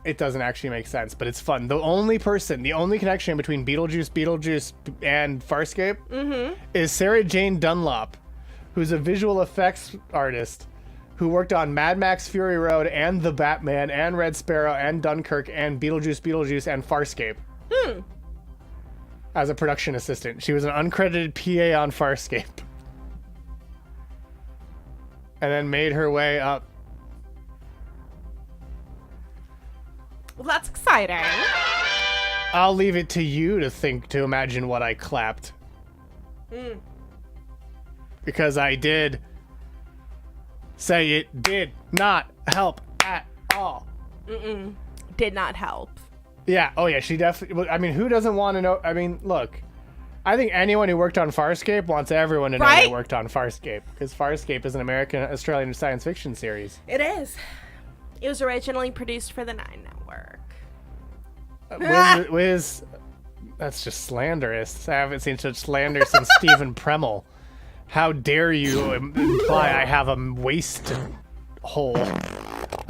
S1: It doesn't actually make sense, but it's fun. The only connection between Beetlejuice, and Farscape is Sarah Jane Dunlop, who's a visual effects artist who worked on Mad Max Fury Road and The Batman and Red Sparrow and Dunkirk and Beetlejuice and Farscape. As a production assistant. She was an uncredited PA on Farscape. And then made her way up.
S6: Well, that's exciting.
S1: I'll leave it to you to imagine what I clapped. Because I did say it did not help at all.
S6: Did not help.
S1: Yeah, oh yeah, she definitely... I mean, who doesn't want to know... I mean, look. I think anyone who worked on Farscape wants everyone to know they worked on Farscape. Because Farscape is an American-Australian science fiction series.
S6: It is. It was originally produced for the 9 Network.
S1: That's just slanderous. I haven't seen such slander since Stephen Premmel. How dare you imply I have a waste hole?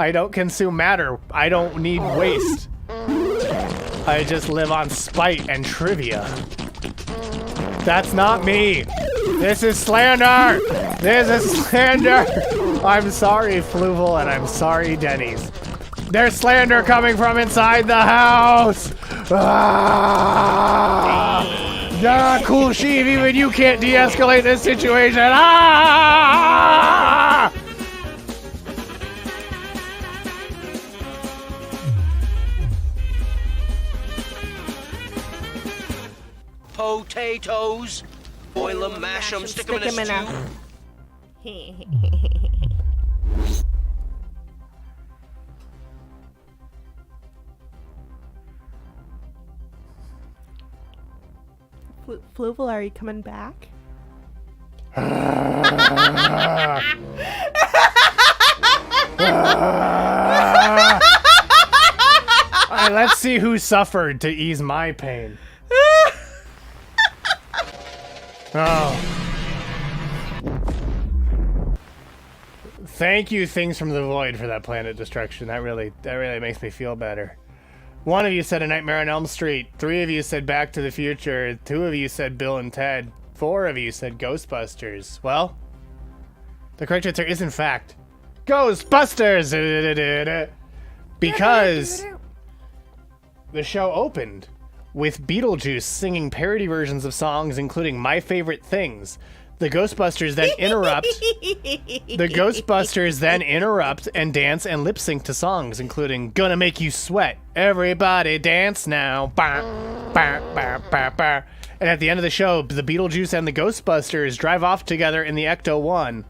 S1: I don't consume matter. I don't need waste. I just live on spite and trivia. That's not me. This is slander. This is slander. I'm sorry, Fluval, and I'm sorry, Denny's. There's slander coming from inside the house. Ah, cool, Sheev. Even you can't de-escalate this situation. Ah!
S9: Potatoes. Boil them, mash them, stick them in a stew.
S6: Fluval, are you coming back?
S1: Alright, let's see who suffered to ease my pain. Oh. Thank you, Things from the Void, for that planet destruction. That really makes me feel better. One of you said A Nightmare on Elm Street. 3 of you said Back to the Future. 2 of you said Bill and Ted. 4 of you said Ghostbusters. Well, the correct answer is, in fact, Ghostbusters! Because the show opened with Beetlejuice singing parody versions of songs, including My Favorite Things. The Ghostbusters then interrupt and dance and lip sync to songs, including Gonna Make You Sweat, Everybody Dance Now, bah, bah, bah, bah, bah. And at the end of the show, the Beetlejuice and the Ghostbusters drive off together in the Ecto-1.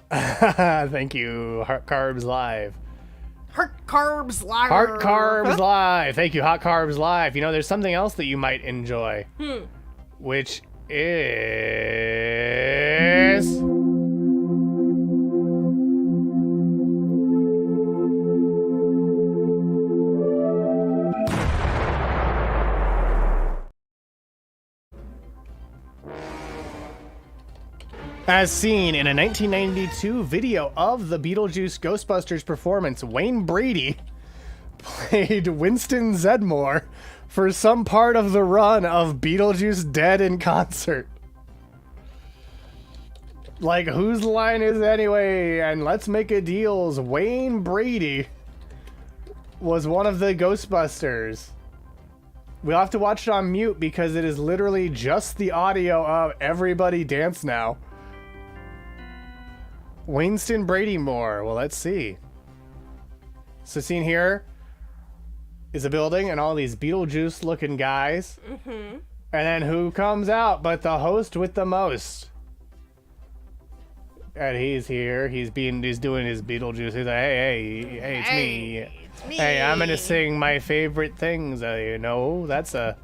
S1: Thank you, Heart Carbs Live.
S6: Heart Carbs Live.
S1: Heart Carbs Live. Thank you, Hot Carbs Live. You know, there's something else that you might enjoy. Which is... As seen in a 1992 video of the Beetlejuice Ghostbusters performance, Wayne Brady played Winston Zedmore for some part of the run of Beetlejuice Dead in Concert. Like, whose line is it anyway? And Let's Make a Deal's Wayne Brady was one of the Ghostbusters. We'll have to watch it on mute because it is literally just the audio of everybody dance now. Winston Bradymore. Well, let's see. So seen here is a building and all these Beetlejuice looking guys. And then who comes out but the host with the most? And he's here. He's doing his Beetlejuice. He's like, hey, it's me.
S6: It's me.
S1: Hey, I'm gonna sing my favorite things. You know, that's a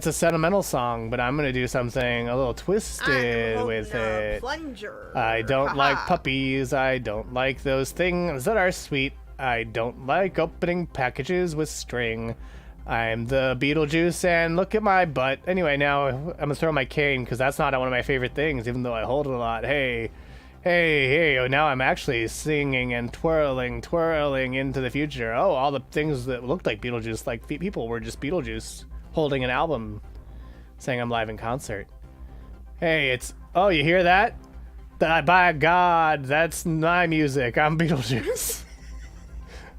S1: sentimental song, but I'm gonna do something a little twisted with it.
S6: Plunger.
S1: I don't like puppies. I don't like those things that are sweet. I don't like opening packages with string. I'm the Beetlejuice, and look at my butt. Anyway, now I'm gonna throw my cane because that's not one of my favorite things, even though I hold it a lot. Hey, now I'm actually singing and twirling into the future. Oh, all the things that looked like Beetlejuice, like people, were just Beetlejuice holding an album saying I'm live in concert. Hey, oh, you hear that? By God, that's my music. I'm Beetlejuice.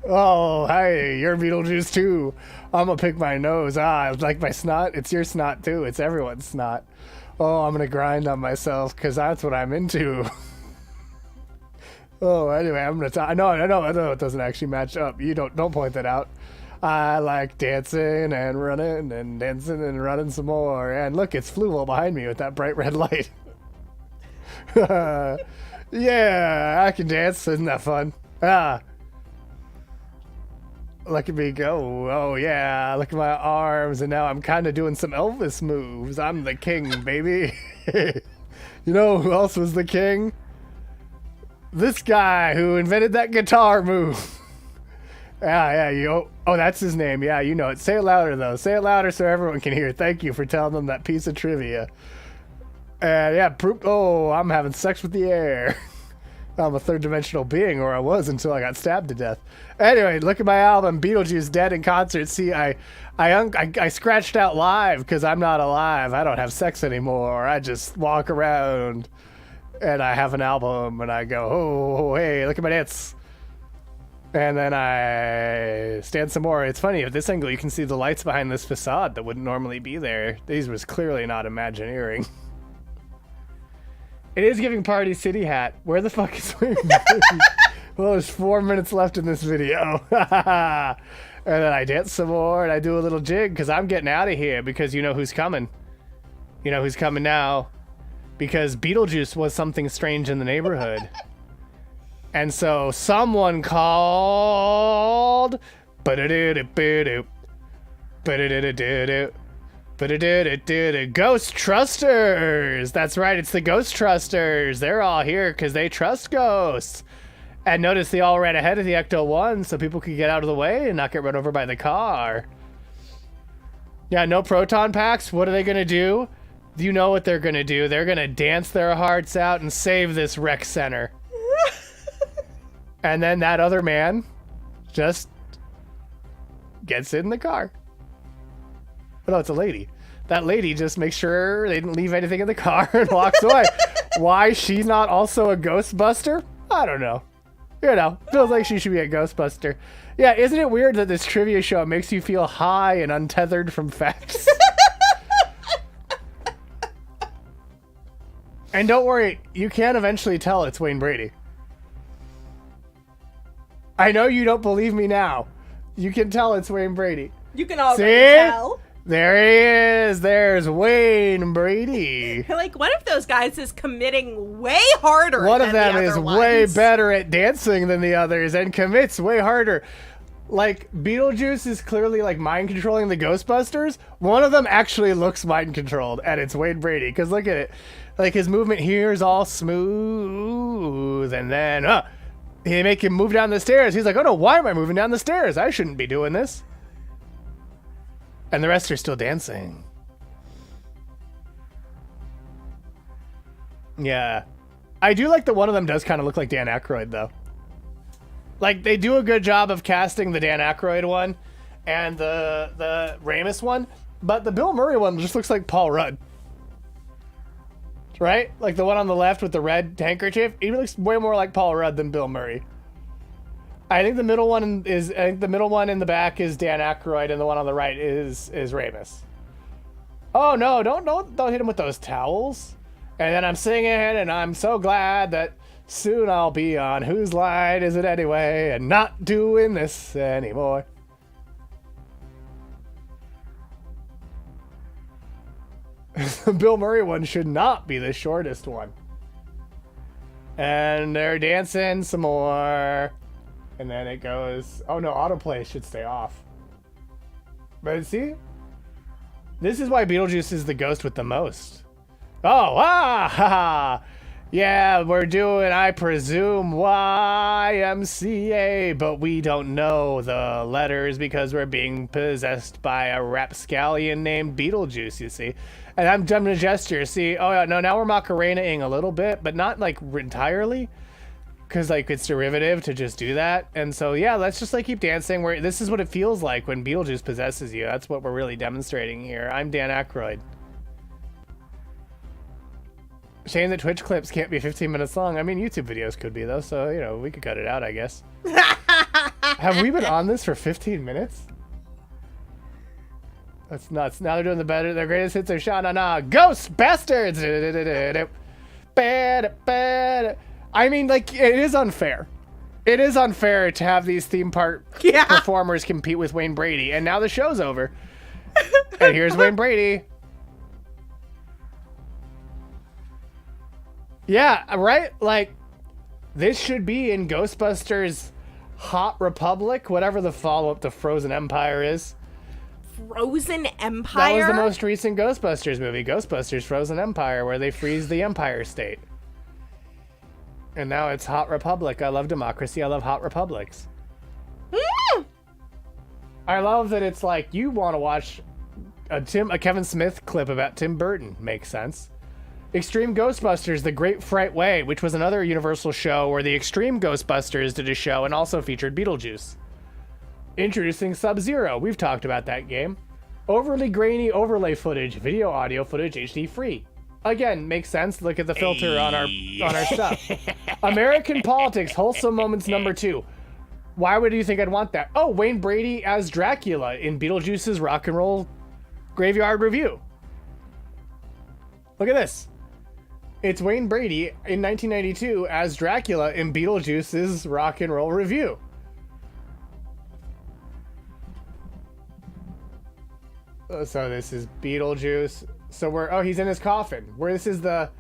S1: Oh, hey, you're Beetlejuice too. I'm gonna pick my nose. Like my snot? It's your snot too. It's everyone's snot. Oh, I'm gonna grind on myself because that's what I'm into. Oh, anyway, I'm gonna talk. No, it doesn't actually match up. You don't point that out. I like dancing and running and dancing and running some more. And look, it's Fluval behind me with that bright red light. Yeah, I can dance. Isn't that fun? Look at me go. Oh, yeah, look at my arms. And now I'm kind of doing some Elvis moves. I'm the king, baby. You know who else was the king? This guy who invented that guitar move. Oh, that's his name. Yeah, you know it. Say it louder, though. Say it louder so everyone can hear. Thank you for telling them that piece of trivia. And yeah, I'm having sex with the air. I'm a third-dimensional being, or I was until I got stabbed to death. Anyway, look at my album, Beetlejuice Dead in Concert. See, I scratched out live because I'm not alive. I don't have sex anymore. I just walk around, and I have an album, and I go, oh, hey, look at my dance. And then I stand some more. It's funny, at this angle, you can see the lights behind this facade that wouldn't normally be there. These was clearly not Imagineering. It is giving Party City hat. Where the fuck is Wayne Brady? Well, there's 4 minutes left in this video. And then I dance some more, and I do a little jig, because I'm getting out of here, because you know who's coming. You know who's coming now. Because Beetlejuice was something strange in the neighborhood. And so someone called... Ghost Trusters! That's right, it's the Ghost Trusters. They're all here because they trust ghosts. And notice they all ran ahead of the Ecto-1 so people could get out of the way and not get run over by the car. Yeah, no proton packs. What are they going to do? You know what they're going to do. They're going to dance their hearts out and save this rec center. And then that other man just gets in the car. Oh, no, it's a lady. That lady just makes sure they didn't leave anything in the car and walks away. Why she's not also a Ghostbuster? I don't know. You know, feels like she should be a Ghostbuster. Yeah, isn't it weird that this trivia show makes you feel high and untethered from facts? And don't worry, you can eventually tell it's Wayne Brady. I know you don't believe me now. You can tell it's Wayne Brady.
S6: You can already tell.
S1: There he is. There's Wayne Brady.
S6: Like, one of those guys is committing way harder.
S1: One of them is way better at dancing than the others and commits way harder. Like, Beetlejuice is clearly, like, mind controlling the Ghostbusters. One of them actually looks mind controlled, and it's Wayne Brady. Because look at it. Like, his movement here is all smooth, and then, they make him move down the stairs. He's like, oh no, why am I moving down the stairs? I shouldn't be doing this. And the rest are still dancing. Yeah. I do like that one of them does kind of look like Dan Aykroyd, though. Like, they do a good job of casting the Dan Aykroyd one and the Ramis one, but the Bill Murray one just looks like Paul Rudd. Right? Like the one on the left with the red handkerchief, he looks way more like Paul Rudd than Bill Murray. I think the middle one in the back is Dan Aykroyd, and the one on the right is Ramus. Oh no! Don't hit him with those towels. And then I'm singing, and I'm so glad that soon I'll be on Whose Line Is It Anyway, and not doing this anymore. The Bill Murray one should not be the shortest one. And they're dancing some more. And then it goes... Oh no, autoplay should stay off. But see? This is why Beetlejuice is the ghost with the most. Oh, ha! Yeah, we're doing, I presume, YMCA, but we don't know the letters because we're being possessed by a rapscallion named Beetlejuice, you see. And I'm doing a gesture, see? Oh, yeah, no, now we're Macarena-ing a little bit, but not, like, entirely. Because, like, it's derivative to just do that. And so, yeah, let's just, like, keep dancing. This is what it feels like when Beetlejuice possesses you. That's what we're really demonstrating here. I'm Dan Aykroyd. Shame that Twitch clips can't be 15 minutes long. I mean, YouTube videos could be, though, so, you know, we could cut it out, I guess. Have we been on this for 15 minutes? That's nuts. Now they're doing their greatest hits are Sha-na-na. Ghost Bastards! I mean, like, it is unfair. It is unfair to have these theme park performers compete with Wayne Brady, and now the show's over. And here's Wayne Brady. Yeah, right? Like, this should be in Ghostbusters Hot Republic, whatever the follow-up to Frozen Empire is.
S6: Frozen Empire?
S1: That was the most recent Ghostbusters movie, Ghostbusters Frozen Empire, where they freeze the Empire State. And now it's Hot Republic. I love democracy. I love Hot Republics. I love that it's like, you want to watch a Kevin Smith clip about Tim Burton. Makes sense. Extreme Ghostbusters, The Great Fright Way, which was another Universal show where the Extreme Ghostbusters did a show and also featured Beetlejuice. Introducing Sub-Zero. We've talked about that game. Overly grainy overlay footage, video audio footage HD free. Again, makes sense. Look at the filter on our stuff. American Politics, Wholesome Moments #2. Why would you think I'd want that? Oh, Wayne Brady as Dracula in Beetlejuice's Rock and Roll Graveyard Review. Look at this. It's Wayne Brady in 1992 as Dracula in Beetlejuice's Rock and Roll Review. So this is Beetlejuice. So he's in his coffin. Where this is the,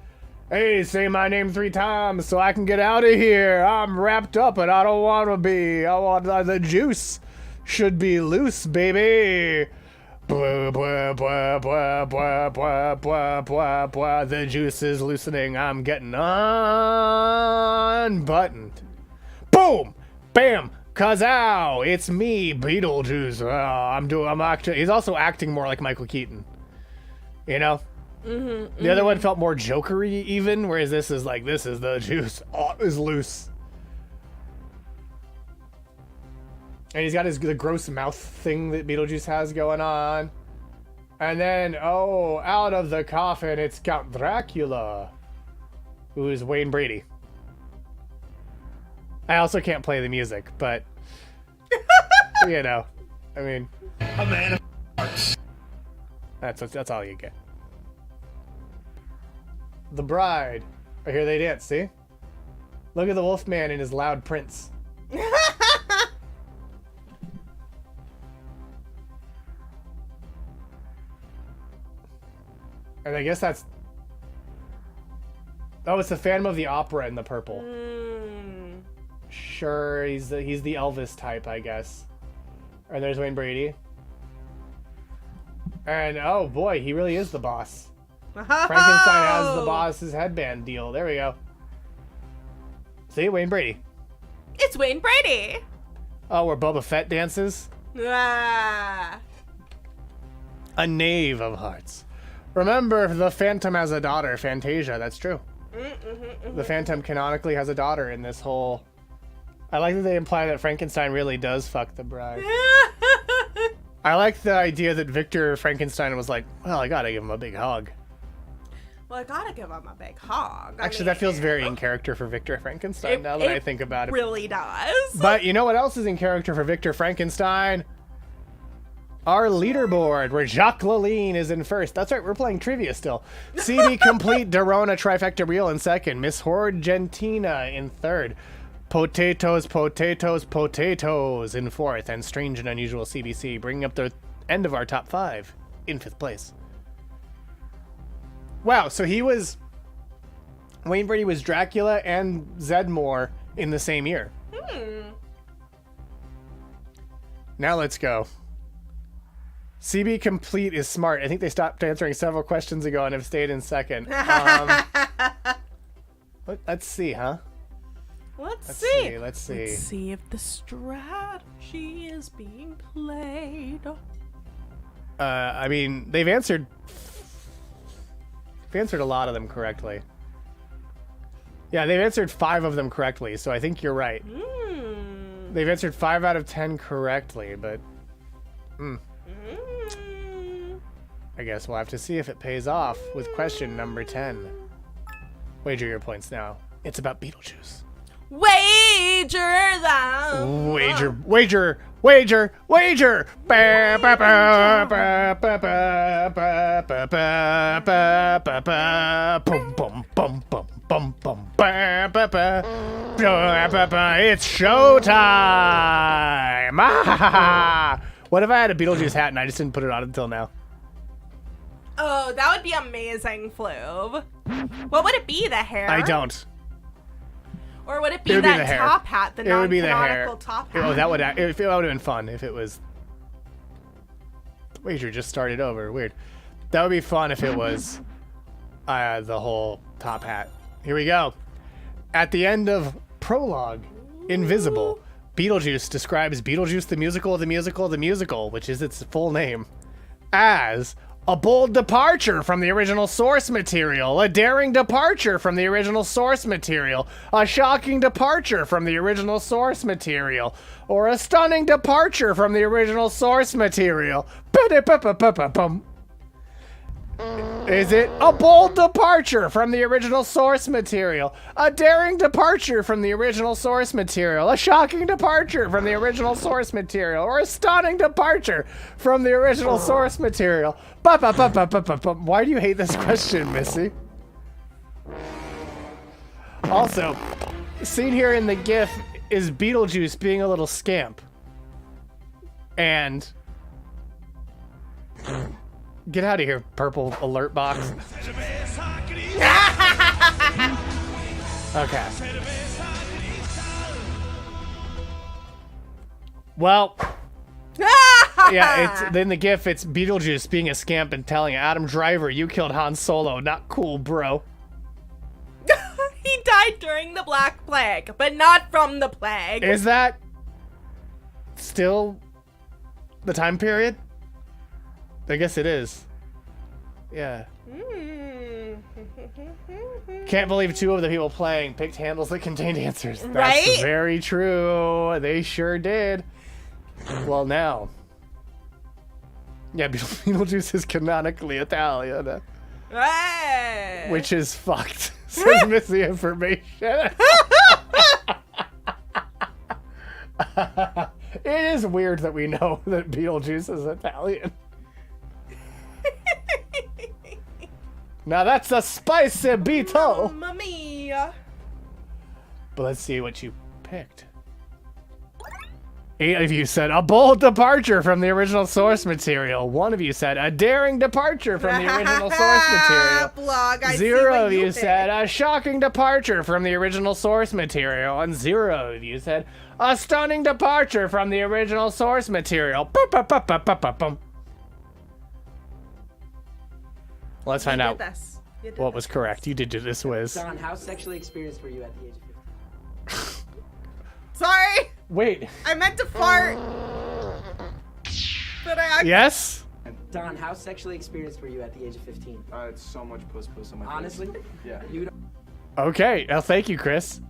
S1: hey, say my name 3 times so I can get out of here. I'm wrapped up and I don't want to be. I want the juice should be loose, baby. Blah, blah, blah, blah, blah, blah, blah, blah, blah. The juice is loosening. I'm getting unbuttoned. Boom! Bam! Kazow! It's me, Beetlejuice. I'm actually. He's also acting more like Michael Keaton. You know? The other one felt more jokery even, whereas this is like, this is the juice. Is loose. And he's got the gross mouth thing that Beetlejuice has going on. And then, out of the coffin, it's Count Dracula, who is Wayne Brady. I also can't play the music, but, you know, I mean.
S8: A man of arts.
S1: That's all you get. The Bride. Oh, here they dance, see? Look at the Wolfman in his loud prints. And I guess that's... Oh, it's the Phantom of the Opera in the purple. Sure, he's the Elvis type, I guess. And there's Wayne Brady. And, oh boy, he really is the boss. Frankenstein has the boss's headband deal. There we go. See, Wayne Brady.
S6: It's Wayne Brady.
S1: Oh, where Boba Fett dances?
S6: Ah.
S1: A knave of hearts. Remember, the Phantom has a daughter, Fantasia. That's true. The Phantom canonically has a daughter in this whole... I like that they imply that Frankenstein really does fuck the bride. I like the idea that Victor Frankenstein was like, well, I gotta give him a big hug.
S6: Well, I gotta give him a big hug.
S1: Actually, that feels very in character for Victor Frankenstein now that I think about it.
S6: Really does.
S1: But you know what else is in character for Victor Frankenstein? Our leaderboard, where Jacques Laline is in first. That's right, we're playing trivia still. CD Complete Dorona Trifecta Real in second. Miss Horde Gentina in third. Potatoes, Potatoes, Potatoes in fourth. And Strange and Unusual CBC, bringing up the end of our top 5 in 5th place. Wow, so he was... Wayne Brady was Dracula and Zedmore in the same year. Now let's go. CB Complete is smart. I think they stopped answering several questions ago and have stayed in second. Let's see, huh?
S6: Let's see.
S1: Let's see.
S6: Let's see if the strategy is being played.
S1: I mean, they've answered a lot of them correctly. Yeah, they've answered 5 of them correctly, so I think you're right. They've answered 5 out of 10 correctly, but... I guess we'll have to see if it pays off with question number 10. Wager your points now. It's about Beetlejuice.
S6: Wager them.
S1: Wager, wager, wager, wager. Ba, ba, ba, ba, ba, ba, ba, ba, ba, ba, ba, ba. Bum, bum, bum, bum, bum, bum, ba, ba, ba. Ba, ba, ba. It's showtime! What if I had a Beetlejuice hat and I just didn't put it on until now?
S6: Oh, that would be amazing, Fluv. What would it be, the hair?
S1: I don't.
S6: Or would it be that top hat, the
S1: would be the hair.
S6: non-canonical top hat?
S1: Oh, that would have been fun if it was... Wager just started over. Weird. That would be fun if it was the whole top hat. Here we go. At the end of Prologue, Invisible, Beetlejuice describes Beetlejuice the musical, which is its full name, as a bold departure from the original source material, a daring departure from the original source material, a shocking departure from the original source material, or a stunning departure from the original source material. Is it a bold departure from the original source material, a daring departure from the original source material, a shocking departure from the original source material, or a stunning departure from the original source material? Why do you hate this question, Missy? Also, seen here in the GIF is Beetlejuice being a little scamp. And... Get out of here, purple alert box. Okay. Well, yeah, in the GIF, it's Beetlejuice being a scamp and telling Adam Driver, you killed Han Solo. Not cool, bro.
S6: He died during the Black Plague, but not from the plague.
S1: Is that still the time period? I guess it is. Yeah. Can't believe 2 of the people playing picked handles that contained answers. That's
S6: right?
S1: Very true. They sure did. Well, now. Yeah, Beetlejuice is canonically Italian.
S6: Hey.
S1: Which is fucked. Says Missy information. It is weird that we know that Beetlejuice is Italian. Now that's a spicy beetle.
S6: Mamma mia.
S1: But let's see what you picked. 8 of you said a bold departure from the original source material. 1 of you said a daring departure from the original source material.
S6: Blog, I
S1: 0 of you said a shocking departure from the original source material. And 0 of you said a stunning departure from the original source material. Let's find out what was correct. You did do this, Wiz.
S10: Don, how sexually experienced were you at the age of 15?
S6: Sorry.
S1: Wait.
S6: I meant to fart. But I
S1: Yes?
S10: Don, how sexually experienced were you at the age of 15?
S11: It's so much puss on my face.
S10: Honestly?
S11: Yeah.
S10: You don't...
S1: Okay. Well, thank you, Chris.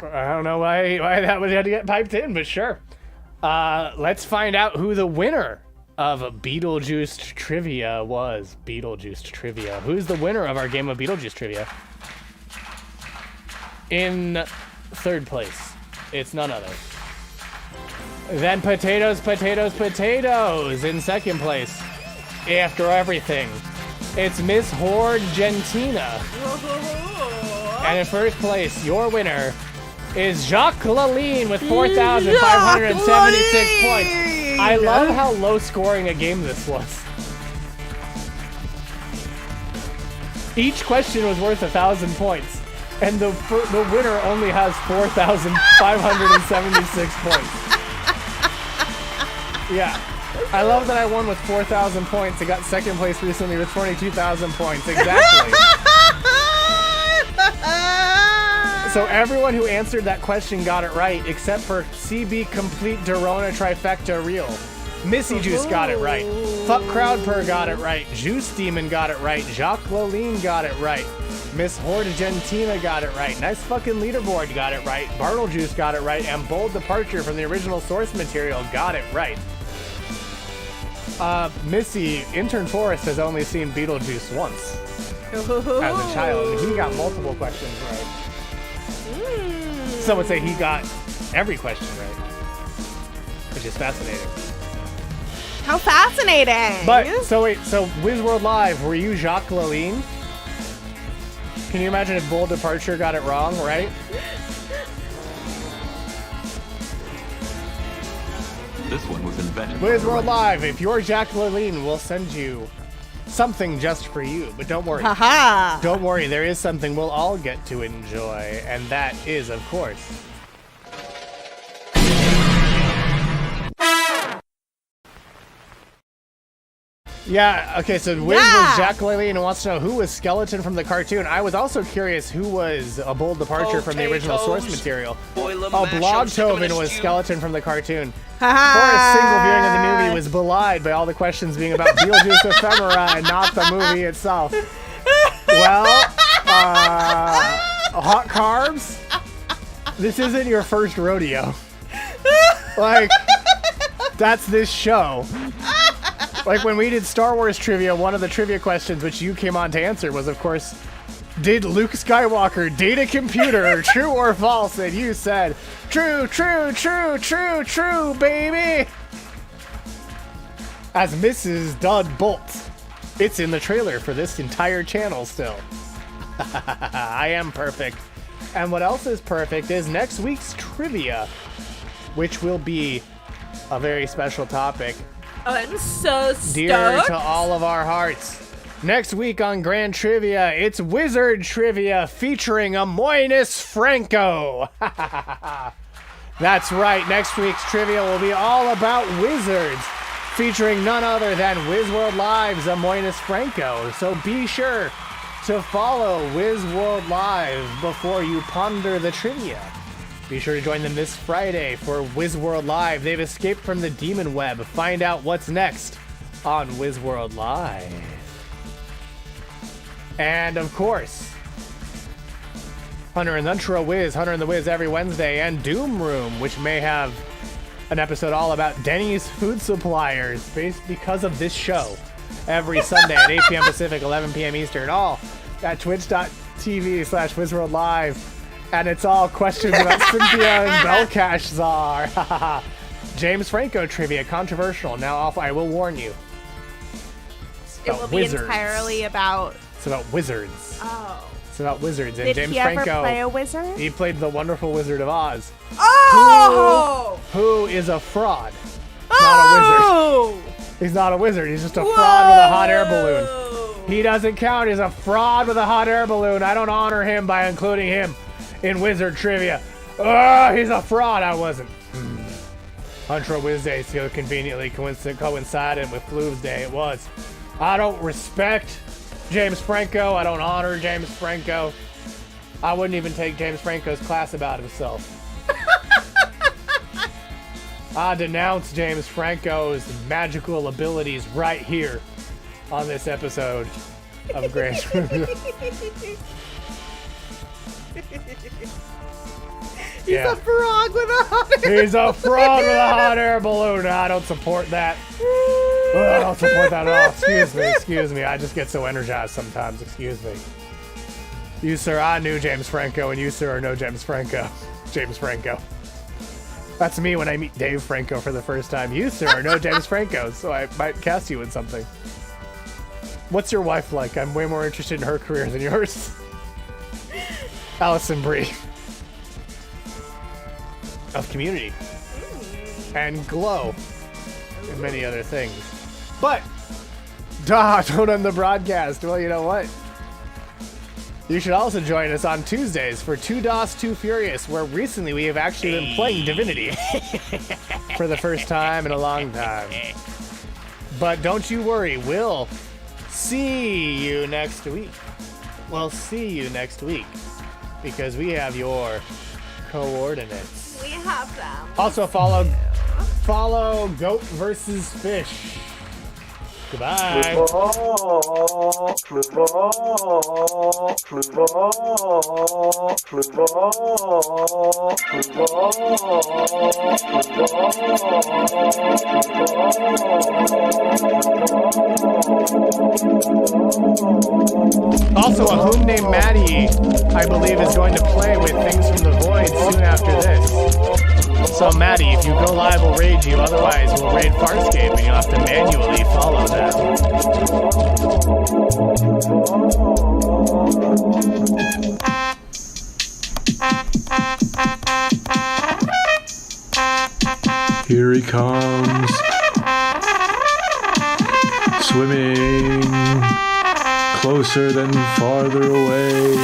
S1: I don't know why that would have to get piped in, but sure. Let's find out who the winner of Beetlejuice Trivia was. Beetlejuice Trivia. Who's the winner of our game of Beetlejuice Trivia? In third place, it's none other than potatoes in second place. After everything, it's Miss Horde Gentina. And in first place, your winner is Jacques Laline with 4,576 points. I love how low scoring a game this was. Each question was worth 1,000 points. And the winner only has 4,576 points. Yeah. I love that I won with 4,000 points. I got second place recently with 22,000 points. Exactly. So everyone who answered that question got it right, except for CB Complete Dorona Trifecta Real. Missy Juice got it right. Fuck Crowdpur got it right. Juice Demon got it right. Jacques Laline got it right. Miss Horde Gentina got it right. Nice fucking leaderboard got it right. Beetlejuice got it right. And Bold Departure from the original source material got it right. Missy, Intern Forrest has only seen Beetlejuice once as a child, and he got multiple questions right. Some would say he got every question right, which is fascinating.
S6: How fascinating!
S1: But, so wait, so WizWorld Live, were you Jacques Laline? Can you imagine if Bold Departure got it wrong, right?
S12: This one was invented.
S1: WizWorld Live, if you're Jacques Laline, we'll send you something just for you. But don't worry.
S6: Haha!
S1: Don't worry, there is something we'll all get to enjoy. And that is, of course, yeah, okay, so Wiz was Jacques Laline and wants to know who was Skeleton from the cartoon. I was also curious who was a Bold Departure from the original source material. Oh, Blogtoven was Skeleton from the cartoon. Forrest's single viewing of the movie was belied by all the questions being about Beetlejuice ephemera and not the movie itself. Well, hot carbs? This isn't your first rodeo. Like, that's this show. Like when we did Star Wars trivia, one of the trivia questions which you came on to answer was, of course, did Luke Skywalker date a computer, true or false? And you said, true, true, true, true, true, baby. As Mrs. Dud Bolt. It's in the trailer for this entire channel still. I am perfect. And what else is perfect is next week's trivia, which will be a very special topic.
S6: I'm so stoked.
S1: Dear to all of our hearts. Next week on Grand Trivia, it's Wizard Trivia featuring Amoinus Franco. That's right, next week's trivia will be all about wizards, featuring none other than WizWorld Live's Amoinus Franco. So be sure to follow WizWorld Live before you ponder the trivia. Be sure to join them this Friday for WizWorld Live. They've escaped from the demon web. Find out what's next on WizWorld Live. And of course, Hunter and Intro Wiz, Hunter and the Wiz every Wednesday, and Doom Room, which may have an episode all about Denny's food suppliers based because of this show every Sunday at 8 p.m. Pacific, 11 p.m. Eastern, all at twitch.tv/WizWorld Live. And it's all questions about Cynthia and Belcash Czar. James Franco trivia, controversial. Now I will warn you.
S6: It will be entirely about...
S1: It's about wizards.
S6: Oh.
S1: It's about wizards. And
S6: Did
S1: James
S6: he ever
S1: Franco,
S6: play a wizard?
S1: He played the wonderful Wizard of Oz.
S6: Oh!
S1: Who is a fraud. Not a wizard. He's not a wizard. He's just a fraud with a hot air balloon. He doesn't count. He's a fraud with a hot air balloon. I don't honor him by including him in Wizard Trivia. He's a fraud. I wasn't. Hunter Wiz Day so conveniently coincided with Fluval's Day. It was. I don't respect James Franco. I don't honor James Franco. I wouldn't even take James Franco's class about himself. I denounce James Franco's magical abilities right here on this episode of Grand Trivia.
S6: He's a frog with a hot air
S1: He's a frog with a hot air balloon. I don't support that. I don't support that at all. Excuse me. I just get so energized sometimes. Excuse me. You, sir, I knew James Franco, and you, sir, are no James Franco. James Franco. That's me when I meet Dave Franco for the first time. You, sir, are no James Franco, so I might cast you in something. What's your wife like? I'm way more interested in her career than yours. Allison Brie. Of Community. And Glow. And many other things. But, don't end the broadcast. Well, you know what? You should also join us on Tuesdays for 2 DOS 2 Furious, where recently we have actually been playing Divinity for the first time in a long time. But don't you worry, we'll see you next week. We'll see you next week because we have your coordinates.
S6: We have them.
S1: Also follow Goat versus Fish. Goodbye. Also, a whom named Maddie, I believe, is going to play with Things from the Void soon after this. So, Maddie, if you go live, we'll raid you. Otherwise, we'll raid Farscape, and you'll have to manually follow them.
S5: Here he comes. Swimming closer than farther away.